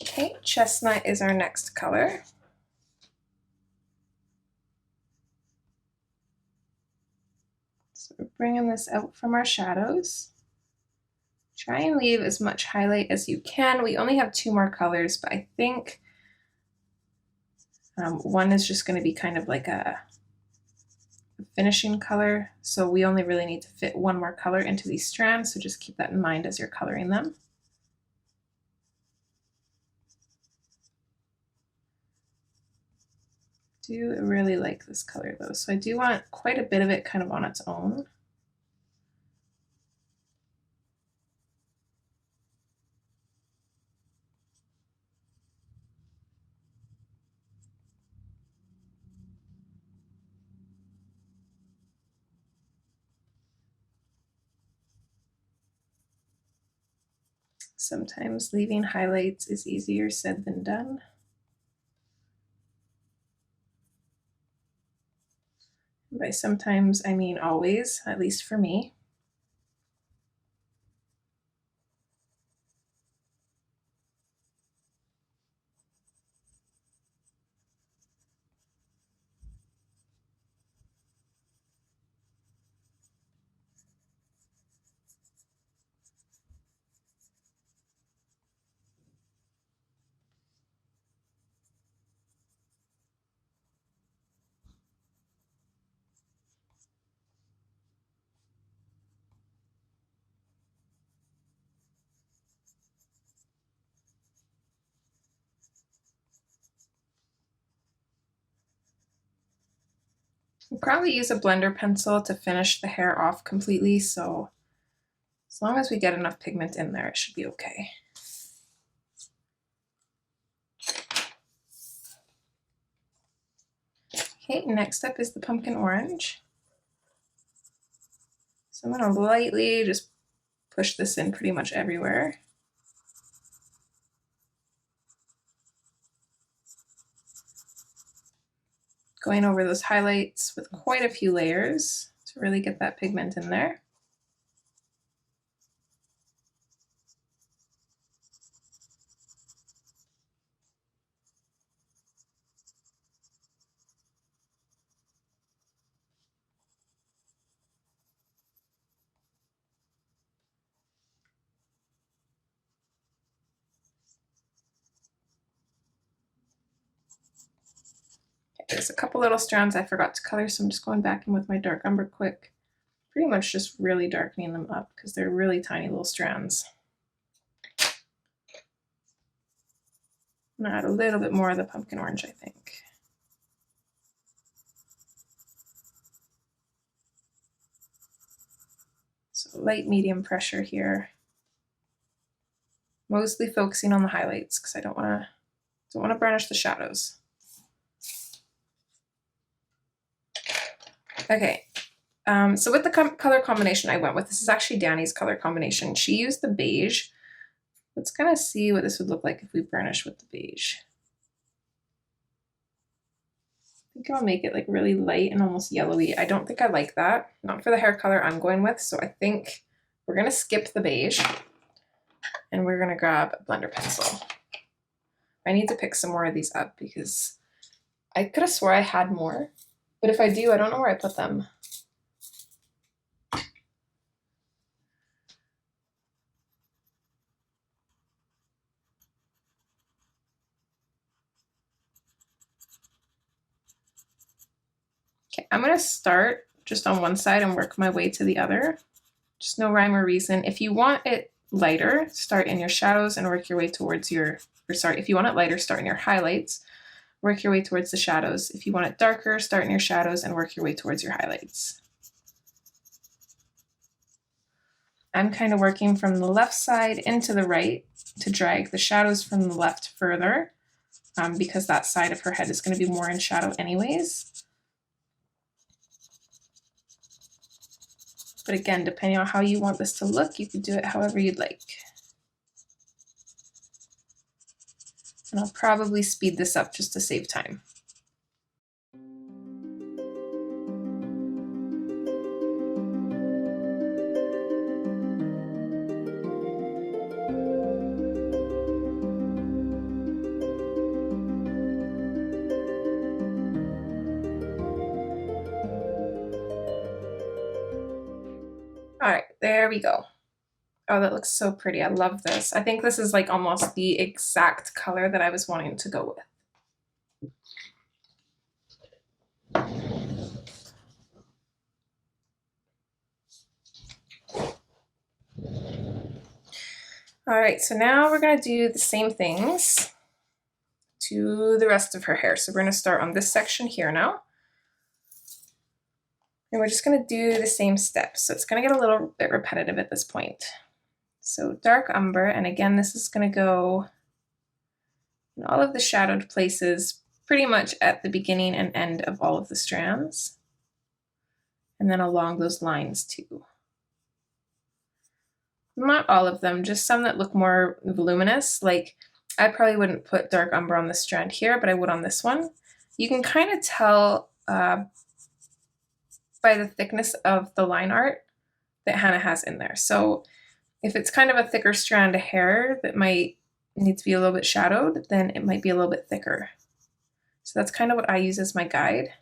Okay, chestnut is our next color. So we're bringing this out from our shadows. Try and leave as much highlight as you can. We only have 2 more colors, but I think one is just going to be kind of like a finishing color. So we only really need to fit 1 more color into these strands. So just keep that in mind as you're coloring them. I do really like this color though. So I do want quite a bit of it kind of on its own. Sometimes leaving highlights is easier said than done. By sometimes, I mean always, at least for me. We'll probably use a blender pencil to finish the hair off completely, so as long as we get enough pigment in there, it should be okay. Okay, next up is the pumpkin orange. So I'm going to lightly just push this in pretty much everywhere. Going over those highlights with quite a few layers to really get that pigment in there. There's a couple little strands I forgot to color, so I'm just going back in with my dark umber quick. Pretty much just really darkening them up because they're really tiny little strands. I'm gonna add a little bit more of the pumpkin orange, I think. So light medium pressure here. Mostly focusing on the highlights because I don't want to Don't want to burnish the shadows. Okay, so with the color combination I went with, this is actually Danny's color combination. She used the beige. Let's kind of see what this would look like if we burnish with the beige. I think I'll make it like really light and almost yellowy. I don't think I like that. Not for the hair color I'm going with, so I think we're gonna skip the beige and we're gonna grab a blender pencil. I need to pick some more of these up because I could have swore I had more, but if I do, I don't know where I put them. Okay, I'm gonna start just on one side and work my way to the other. Just no rhyme or reason. If you want it lighter, start in your shadows and work your way towards your, or sorry, if you want it lighter, start in your highlights, work your way towards the shadows. If you want it darker, start in your shadows and work your way towards your highlights. I'm kind of working from the left side into the right to drag the shadows from the left further, because that side of her head is going to be more in shadow anyways. But again, depending on how you want this to look, you could do it however you'd like. And I'll probably speed this up just to save time. All right, there we go. Oh, that looks so pretty. I love this. I think this is like almost the exact color that I was wanting to go with. All right, so now we're gonna do the same things to the rest of her hair. So we're gonna start on this section here now. And we're just gonna do the same steps. So it's gonna get a little bit repetitive at this point. So dark umber, and again, this is gonna go in all of the shadowed places, pretty much at the beginning and end of all of the strands. And then along those lines too. Not all of them, just some that look more voluminous. Like I probably wouldn't put dark umber on this strand here, but I would on this one. You can kind of tell by the thickness of the line art that Hannah has in there. So if it's kind of a thicker strand of hair that might need to be a little bit shadowed, then it might be a little bit thicker. So that's kind of what I use as my guide.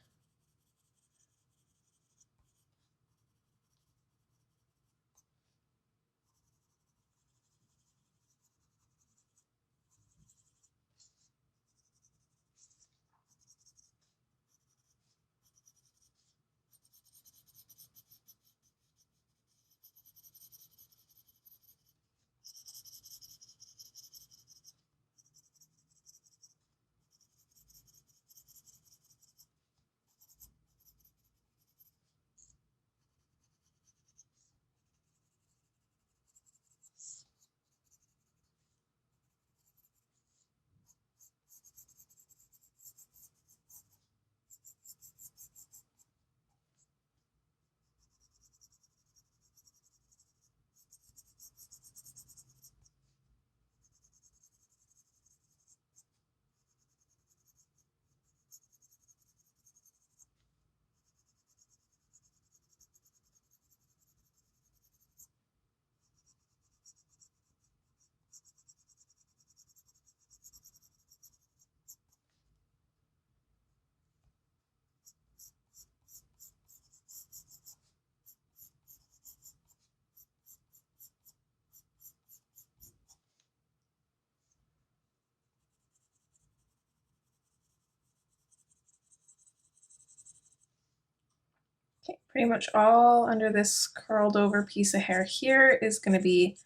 Okay, pretty much all under this curled over piece of hair here is going to be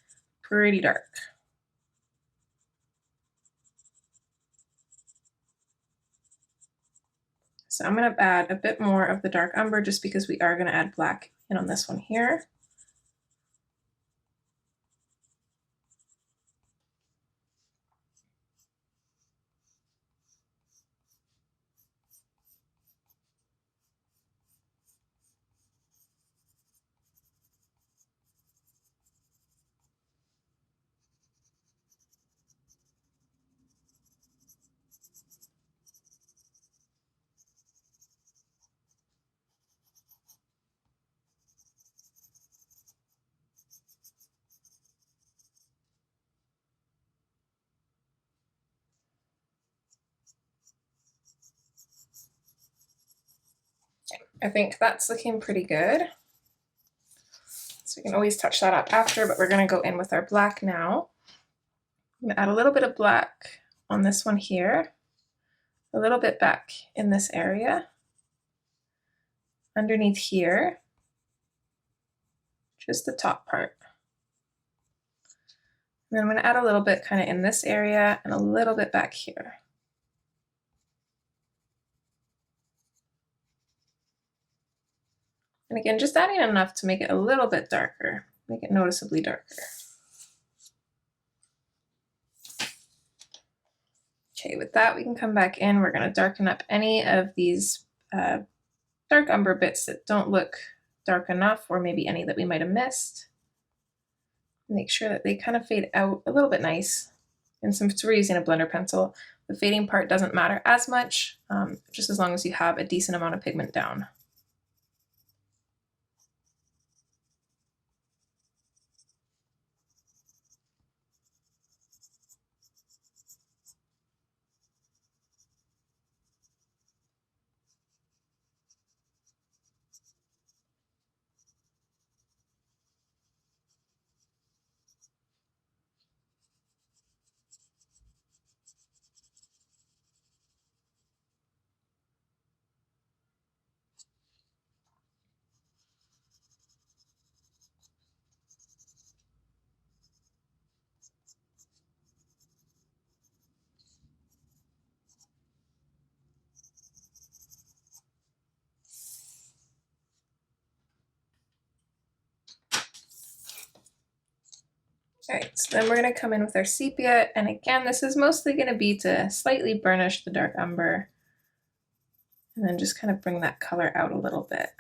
pretty dark. So I'm going to add a bit more of the dark umber just because we are going to add black in on this one here. I think that's looking pretty good. So we can always touch that up after, but we're gonna go in with our black now. I'm gonna add a little bit of black on this one here, a little bit back in this area, underneath here, just the top part. And then I'm gonna add a little bit kind of in this area and a little bit back here. And again, just adding enough to make it a little bit darker, make it noticeably darker. Okay, with that, we can come back in. We're going to darken up any of these dark umber bits that don't look dark enough, or maybe any that we might have missed. Make sure that they kind of fade out a little bit nice. And since we're using a blender pencil, the fading part doesn't matter as much, just as long as you have a decent amount of pigment down. All right, so then we're going to come in with our sepia, and again, this is mostly going to be to slightly burnish the dark umber, and then just kind of bring that color out a little bit.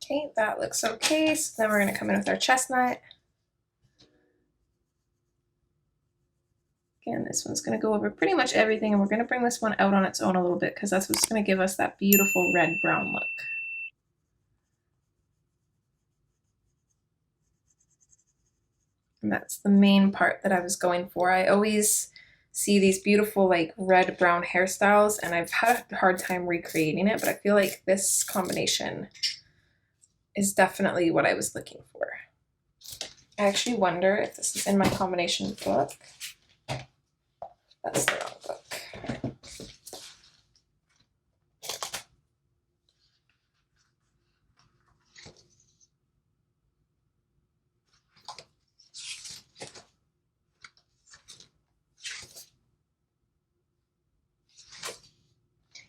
Okay, that looks okay. So then we're going to come in with our chestnut. Again, this one's going to go over pretty much everything, and we're going to bring this one out on its own a little bit because that's what's going to give us that beautiful red-brown look. And that's the main part that I was going for. I always see these beautiful like red-brown hairstyles, and I've had a hard time recreating it, but I feel like this combination is definitely what I was looking for. I actually wonder if this is in my combination book. That's the wrong book.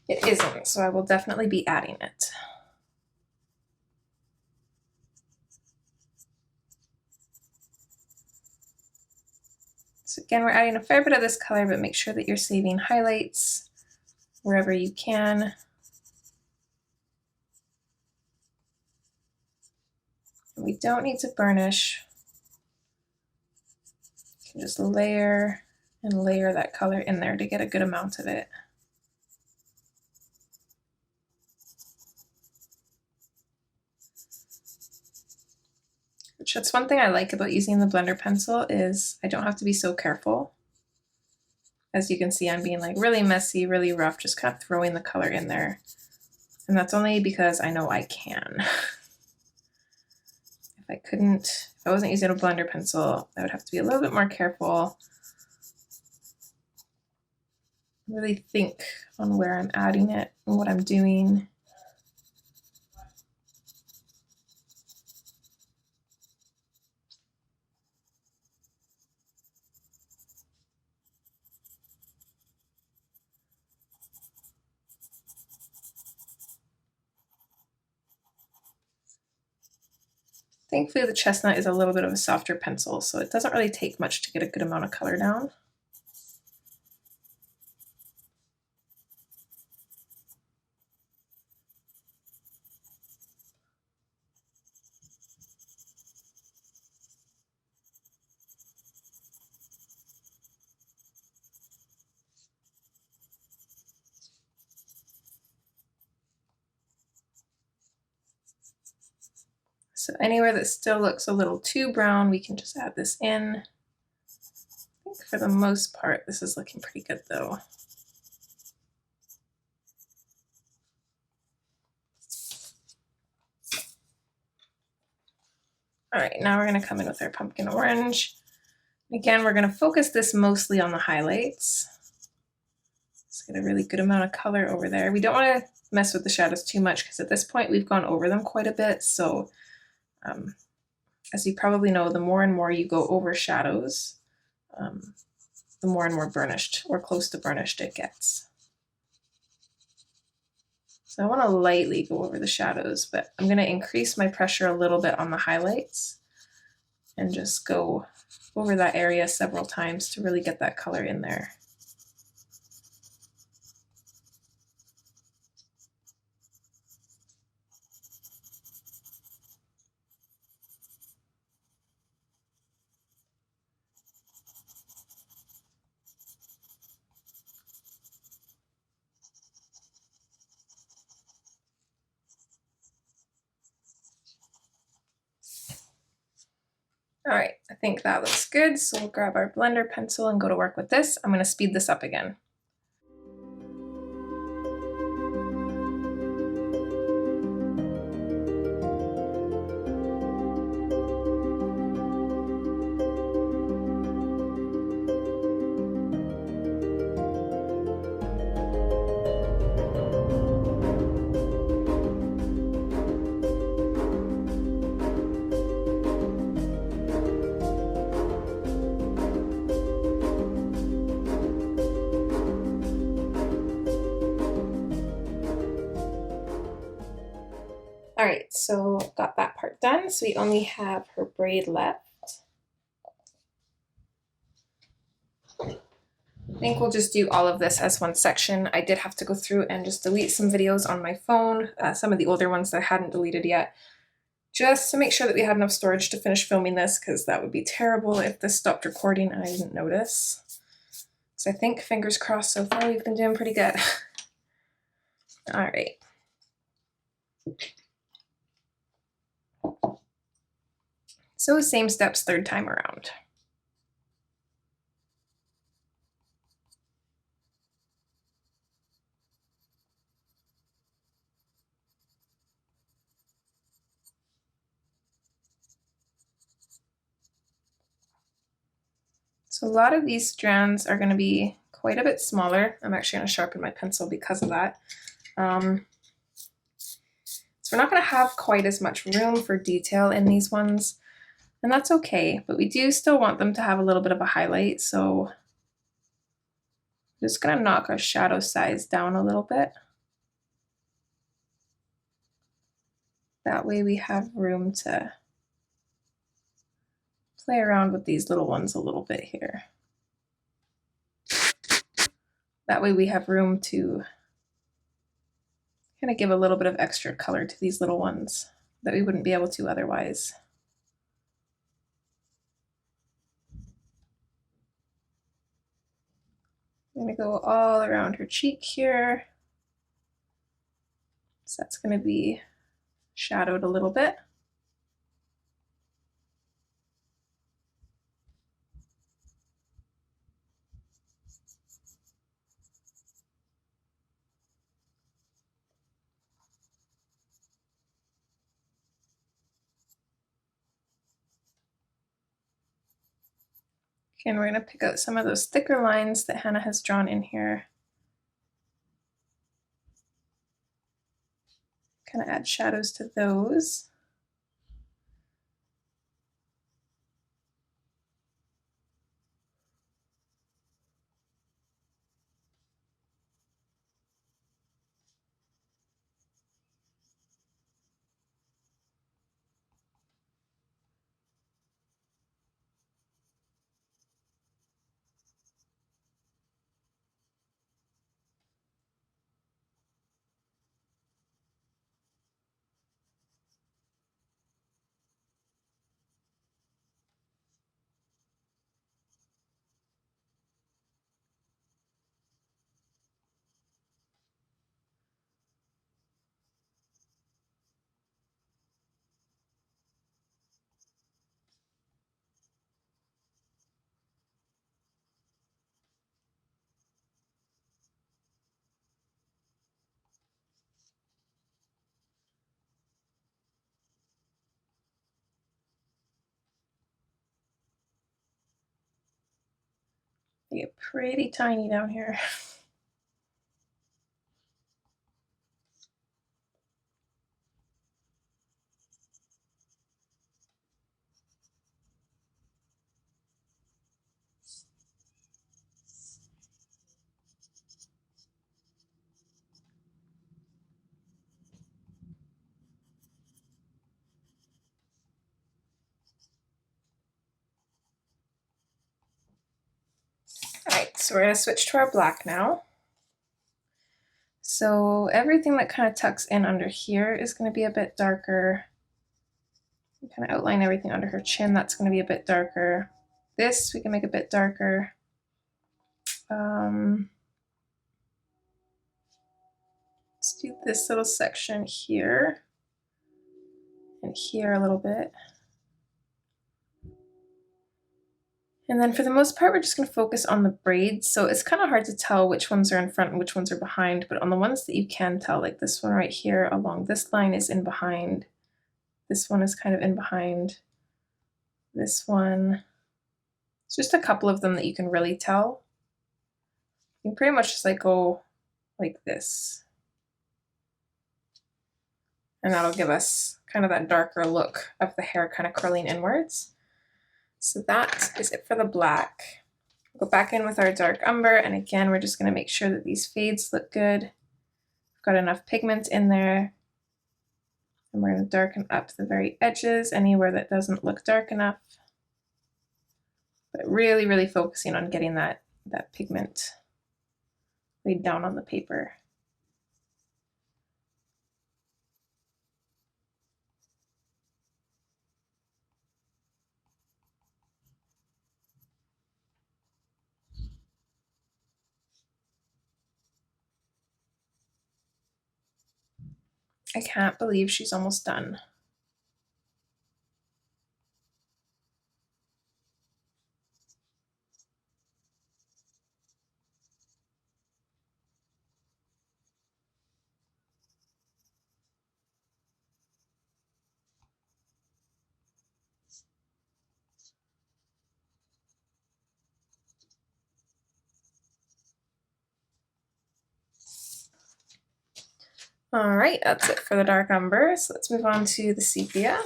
It isn't, so I will definitely be adding it. So again, we're adding a fair bit of this color, but make sure that you're saving highlights wherever you can. And we don't need to burnish. You can just layer and layer that color in there to get a good amount of it. Which that's one thing I like about using the blender pencil is I don't have to be so careful. As you can see, I'm being like really messy, really rough, just kind of throwing the color in there. And that's only because I know I can. If if I wasn't using a blender pencil, I would have to be a little bit more careful. Really think on where I'm adding it and what I'm doing. Thankfully, the Chestnut is a little bit of a softer pencil, so it doesn't really take much to get a good amount of color down. So anywhere that still looks a little too brown, we can just add this in. I think for the most part, this is looking pretty good though. All right, now we're gonna come in with our pumpkin orange. Again, we're gonna focus this mostly on the highlights. Let's get a really good amount of color over there. We don't wanna mess with the shadows too much because at this point we've gone over them quite a bit. So as you probably know, the more and more you go over shadows, the more and more burnished or close to burnished it gets. So I want to lightly go over the shadows, but I'm going to increase my pressure a little bit on the highlights and just go over that area several times to really get that color in there. All right, I think that looks good. So we'll grab our blender pencil and go to work with this. I'm going to speed this up again. All right, so got that part done. So we only have her braid left. I think we'll just do all of this as one section. I did have to go through and just delete some videos on my phone, some of the older ones that I hadn't deleted yet, just to make sure that we had enough storage to finish filming this, because that would be terrible if this stopped recording and I didn't notice. So I think, fingers crossed, so far we've been doing pretty good. All right. So same steps third time around. So a lot of these strands are going to be quite a bit smaller. I'm actually going to sharpen my pencil because of that. So we're not going to have quite as much room for detail in these ones, and that's okay, but we do still want them to have a little bit of a highlight. So I'm just going to knock our shadow size down a little bit. That way we have room to play around with these little ones a little bit here. That way we have room to kind of give a little bit of extra color to these little ones that we wouldn't be able to otherwise. I'm going to go all around her cheek here. So that's going to be shadowed a little bit. And we're going to pick out some of those thicker lines that Hannah has drawn in here. Kind of add shadows to those. They get pretty tiny down here. Alright, so we're going to switch to our black now. So everything that kind of tucks in under here is going to be a bit darker. Kind of outline everything under her chin, that's going to be a bit darker. This we can make a bit darker. Let's do this little section here and here a little bit. And then for the most part, we're just going to focus on the braids. So it's kind of hard to tell which ones are in front and which ones are behind, but on the ones that you can tell, like this one right here along this line is in behind. This one is kind of in behind. This one, it's just a couple of them that you can really tell. You can pretty much just like go like this. And that'll give us kind of that darker look of the hair kind of curling inwards. So that is it for the black. We'll go back in with our dark umber, and again, we're just going to make sure that these fades look good. We've got enough pigment in there. And we're going to darken up the very edges, anywhere that doesn't look dark enough. But really, really focusing on getting that pigment laid down on the paper. I can't believe she's almost done. All right, that's it for the dark umber. So let's move on to the sepia.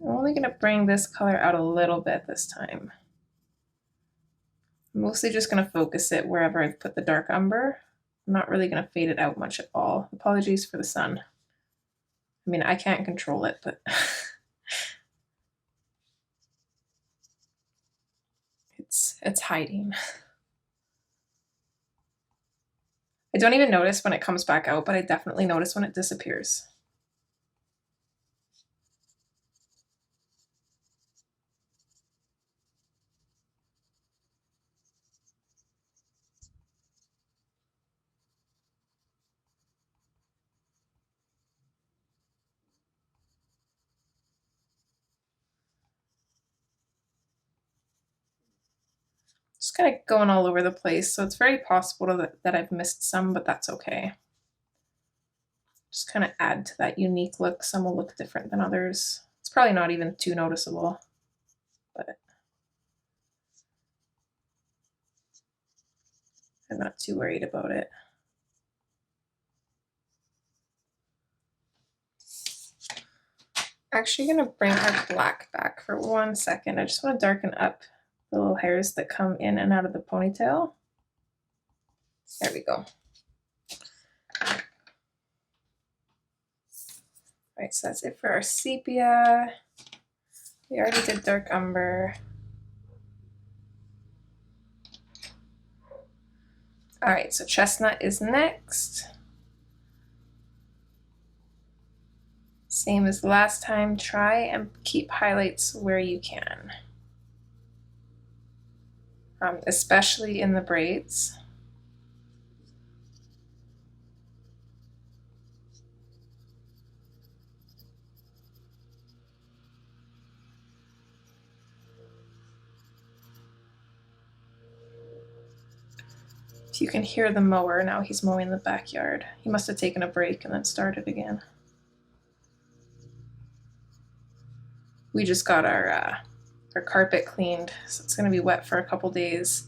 I'm only going to bring this color out a little bit this time. I'm mostly just going to focus it wherever I've put the dark umber. I'm not really going to fade it out much at all. Apologies for the sun. I mean, I can't control it, but it's hiding. I don't even notice when it comes back out, but I definitely notice when it disappears. Just kind of going all over the place, so it's very possible that I've missed some, but that's okay. Just kind of add to that unique look. Some will look different than others. It's probably not even too noticeable, but I'm not too worried about it. Actually gonna bring our black back for 1 second. I just want to darken up the little hairs that come in and out of the ponytail. There we go. All right, so that's it for our sepia. We already did dark umber. All right, so chestnut is next. Same as last time, try and keep highlights where you can, especially in the braids. If you can hear the mower, now he's mowing the backyard. He must have taken a break and then started again. We just got our carpet cleaned, so it's gonna be wet for a couple days.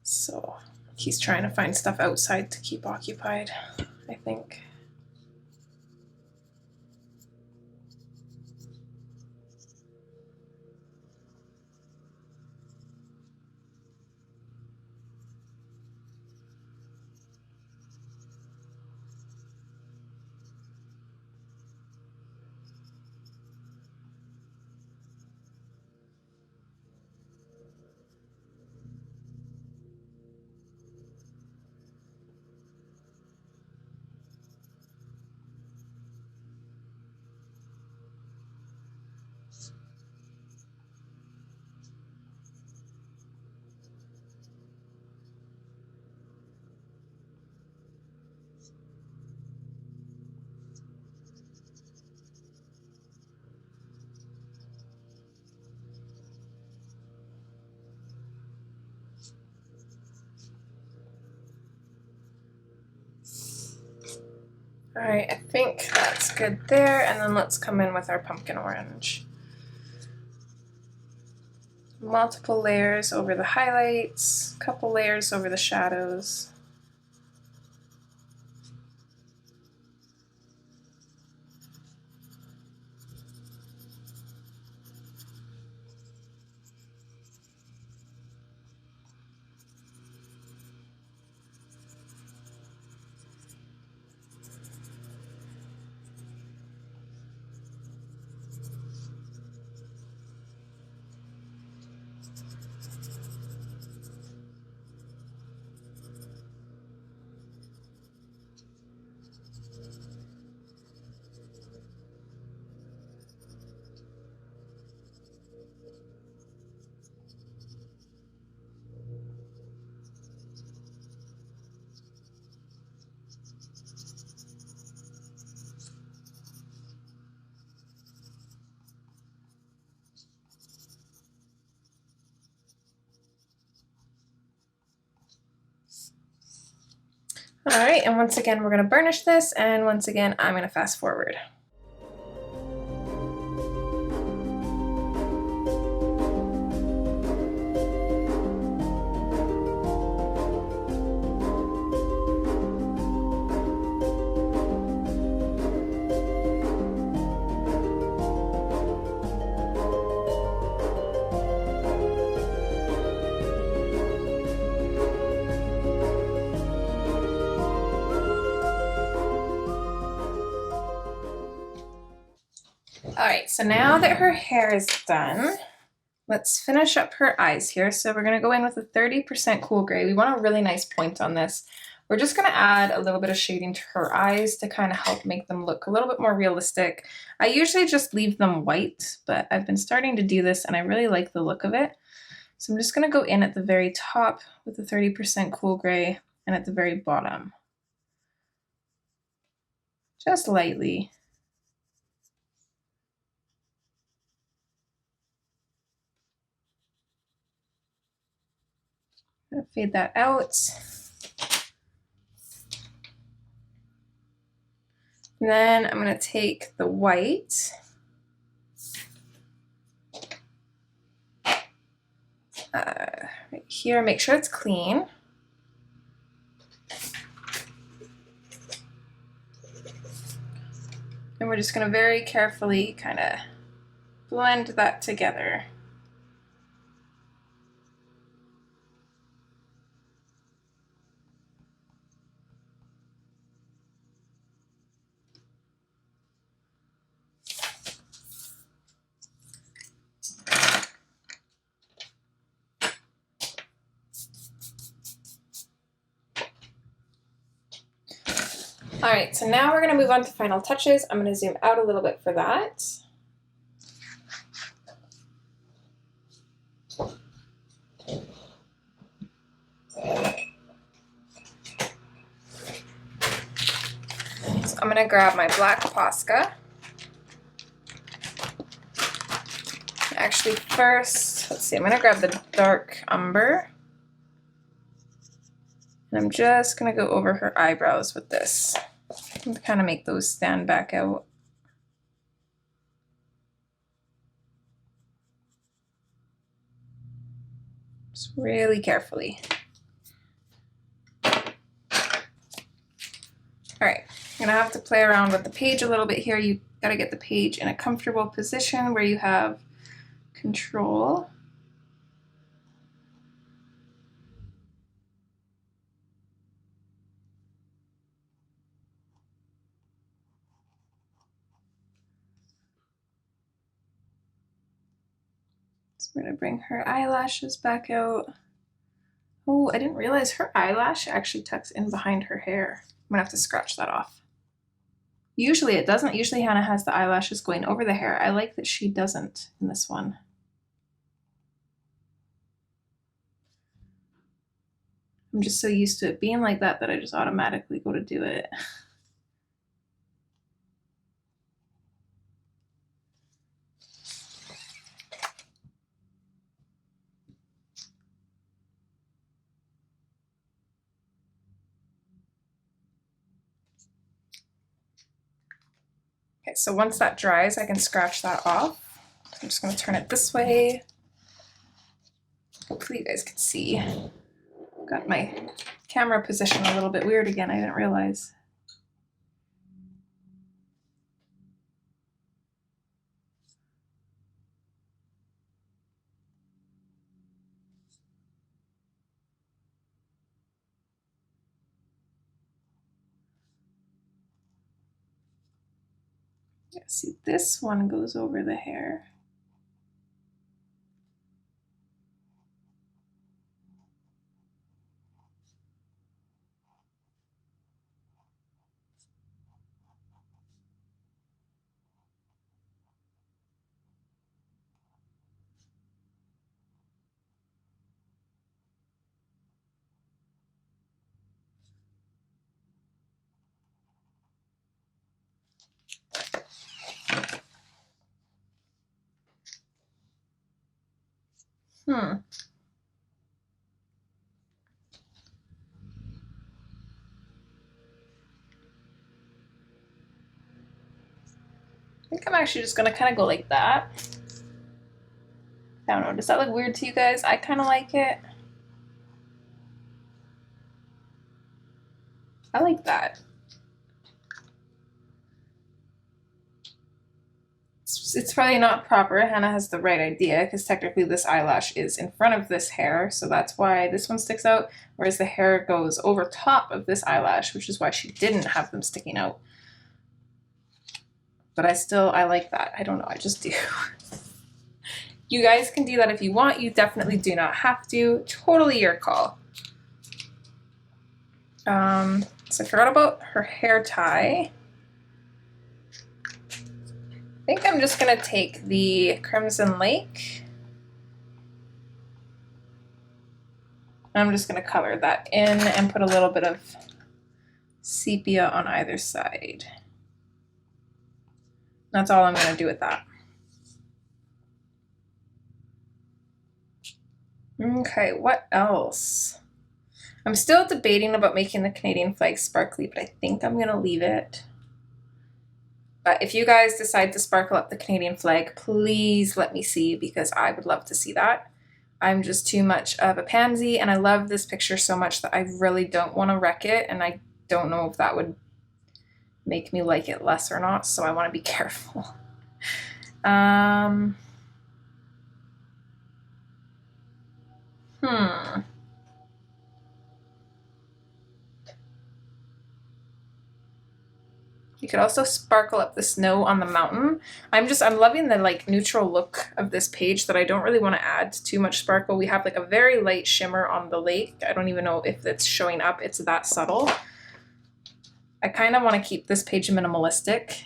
So he's trying to find stuff outside to keep occupied, I think. All right, I think that's good there, and then let's come in with our pumpkin orange. Multiple layers over the highlights, couple layers over the shadows. All right, and once again, we're gonna burnish this, and once again, I'm gonna fast forward. All right, so now that her hair is done, let's finish up her eyes here. So we're gonna go in with a 30% cool gray. We want a really nice point on this. We're just gonna add a little bit of shading to her eyes to kind of help make them look a little bit more realistic. I usually just leave them white, but I've been starting to do this and I really like the look of it. So I'm just gonna go in at the very top with the 30% cool gray and at the very bottom. Just lightly. I'm gonna fade that out. And then I'm going to take the white, right here, make sure it's clean. And we're just going to very carefully kind of blend that together. All right, so now we're going to move on to final touches. I'm going to zoom out a little bit for that. So I'm going to grab my black Posca. Actually, first, let's see, I'm going to grab the dark Umber. And I'm just going to go over her eyebrows with this and kind of make those stand back out. Just really carefully. All right, I'm going to have to play around with the page a little bit here. You got to get the page in a comfortable position where you have control. So we're going to bring her eyelashes back out. Oh, I didn't realize her eyelash actually tucks in behind her hair. I'm going to have to scratch that off. Usually it doesn't. Usually Hannah has the eyelashes going over the hair. I like that she doesn't in this one. I'm just so used to it being like that that I just automatically go to do it. Okay, so once that dries, I can scratch that off. I'm just going to turn it this way. Hopefully you guys can see. Got my camera position a little bit weird again, I didn't realize. Yeah, see, this one goes over the hair. I think I'm actually just gonna kind of go like that. I don't know, does that look weird to you guys? I kind of like it. I like that. It's probably not proper. Hannah has the right idea because technically this eyelash is in front of this hair, so that's why this one sticks out, whereas the hair goes over top of this eyelash, which is why she didn't have them sticking out. But I like that. I don't know, I just do. You guys can do that if you want. You definitely do not have to. Totally your call. So I forgot about her hair tie. I think I'm just gonna take the Crimson Lake. I'm just gonna color that in and put a little bit of sepia on either side. That's all I'm gonna do with that. Okay, what else? I'm still debating about making the Canadian flag sparkly, but I think I'm gonna leave it. But if you guys decide to sparkle up the Canadian flag, please let me see, because I would love to see that. I'm just too much of a pansy, and I love this picture so much that I really don't want to wreck it, and I don't know if that would make me like it less or not, so I want to be careful. You could also sparkle up the snow on the mountain. I'm loving the like neutral look of this page, that I don't really want to add too much sparkle. We have like a very light shimmer on the lake. I don't even know if it's showing up. It's that subtle. I kind of want to keep this page minimalistic.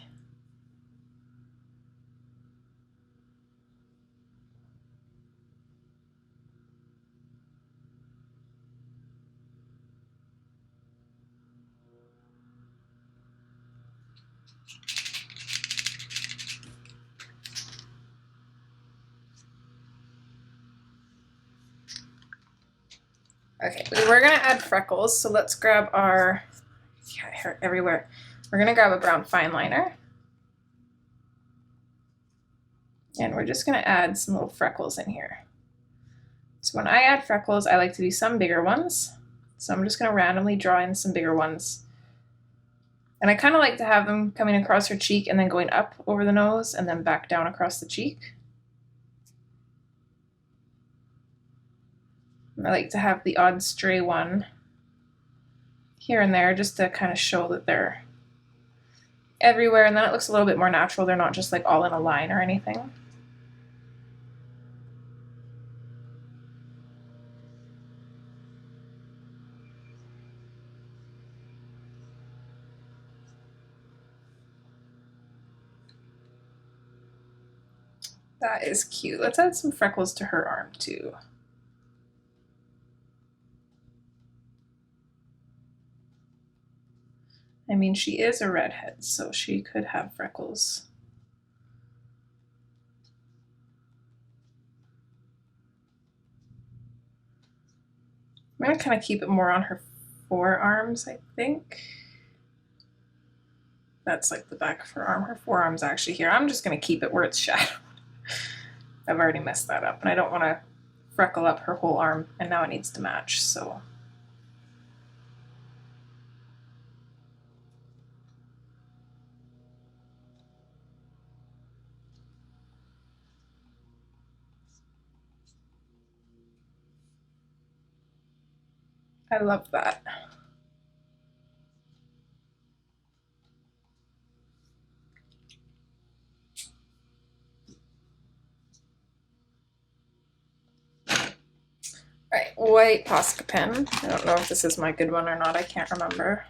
Okay, we were gonna add Freckles, so let's grab our, yeah, hair everywhere. We're gonna grab a brown fine liner. And we're just gonna add some little freckles in here. So when I add freckles, I like to do some bigger ones. So I'm just gonna randomly draw in some bigger ones. And I kind of like to have them coming across her cheek and then going up over the nose and then back down across the cheek. And I like to have the odd stray one here and there, just to kind of show that they're everywhere, and then it looks a little bit more natural. They're not just like all in a line or anything. That is cute. Let's add some freckles to her arm too. I mean, she is a redhead, so she could have freckles. I'm gonna kind of keep it more on her forearms, I think. That's like the back of her arm. Her forearm's actually here. I'm just gonna keep it where it's shadowed. I've already messed that up, and I don't want to freckle up her whole arm, and now it needs to match, so. I love that. Right, white Posca pen. I don't know if this is my good one or not. I can't remember.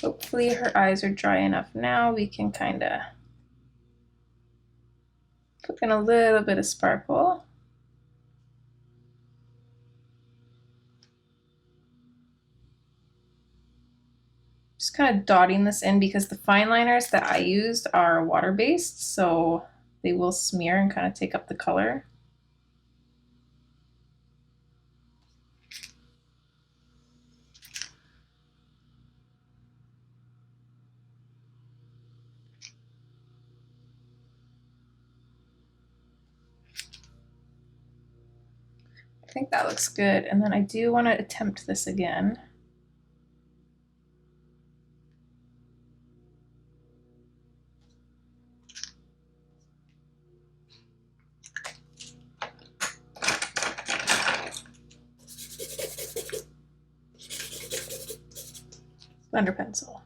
Hopefully her eyes are dry enough now. We can kind of put in a little bit of sparkle. Just kind of dotting this in, because the fine liners that I used are water-based, so they will smear and kind of take up the color. I think that looks good, and then I do want to attempt this again. Blender pencil.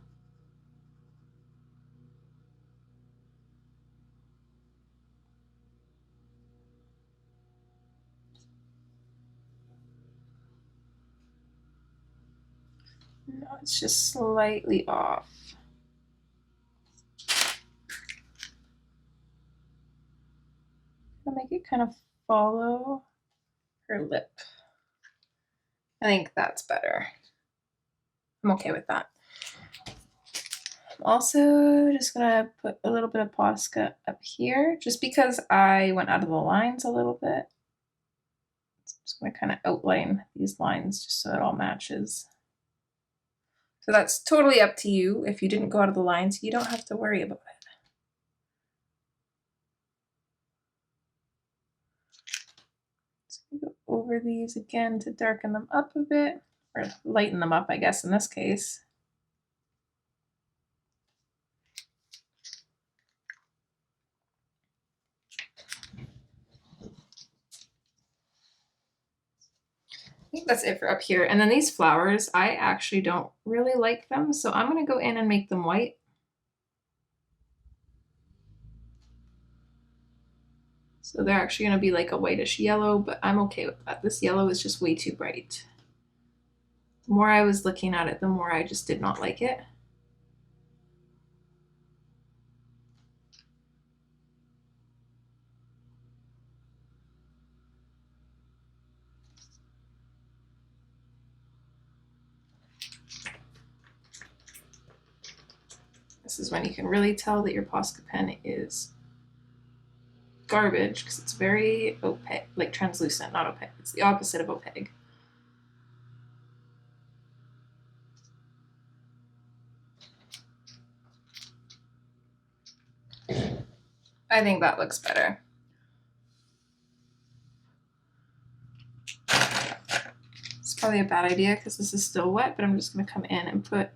No, it's just slightly off. I'll make it kind of follow her lip. I think that's better. I'm okay with that. I'm also just gonna put a little bit of Posca up here, just because I went out of the lines a little bit. So I'm just gonna kind of outline these lines just so it all matches. So that's totally up to you. If you didn't go out of the lines, you don't have to worry about it. So go over these again to darken them up a bit, or lighten them up, I guess, in this case. I think that's it for up here. And then these flowers, I actually don't really like them, so I'm going to go in and make them white. So they're actually going to be like a whitish yellow, but I'm okay with that. This yellow is just way too bright. The more I was looking at it, the more I just did not like it. This is when you can really tell that your Posca pen is garbage because it's very opaque, like translucent, not opaque. It's the opposite of opaque. I think that looks better. It's probably a bad idea because this is still wet, but I'm just going to come in and put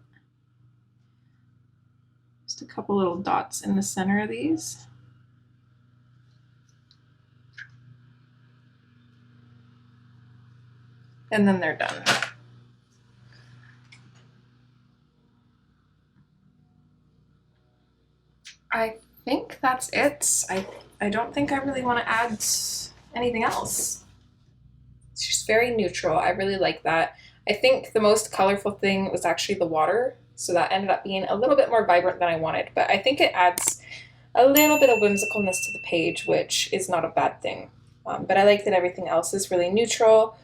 just a couple little dots in the center of these. And then they're done. I think that's it. I don't think I really want to add anything else. It's just very neutral. I really like that. I think the most colorful thing was actually the water, so that ended up being a little bit more vibrant than I wanted, but I think it adds a little bit of whimsicalness to the page, which is not a bad thing. But I like that everything else is really neutral.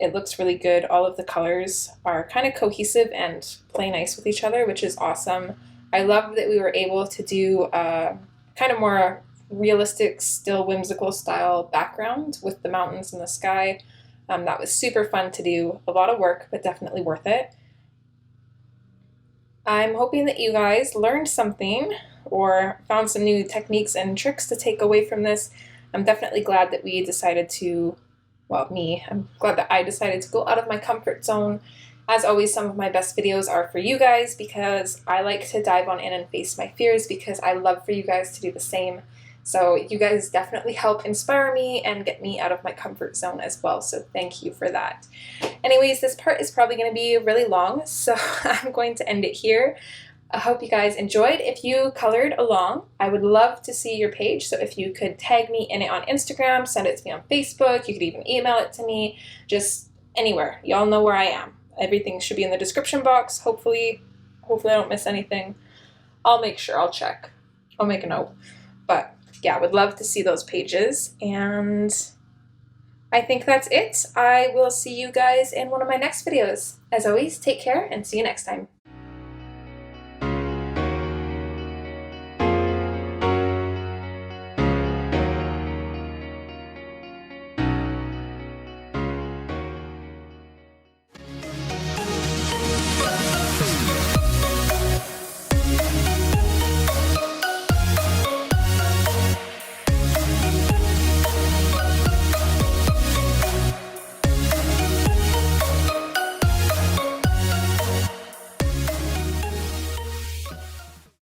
It looks really good. All of the colors are kind of cohesive and play nice with each other, which is awesome. I love that we were able to do kind of more realistic, still whimsical style background with the mountains and the sky. That was super fun to do. A lot of work, but definitely worth it. I'm hoping that you guys learned something or found some new techniques and tricks to take away from this. I'm definitely glad that we decided to, well, I'm glad that I decided to go out of my comfort zone. As always, some of my best videos are for you guys because I like to dive on in and face my fears because I love for you guys to do the same. So you guys definitely help inspire me and get me out of my comfort zone as well. So thank you for that. Anyways, this part is probably going to be really long, so I'm going to end it here. I hope you guys enjoyed. If you colored along, I would love to see your page. So if you could tag me in it on Instagram, send it to me on Facebook, you could even email it to me, just anywhere. Y'all know where I am. Everything should be in the description box. Hopefully I don't miss anything. I'll make sure, I'll check. I'll make a note. But yeah, would love to see those pages. And I think that's it. I will see you guys in one of my next videos. As always, take care and see you next time.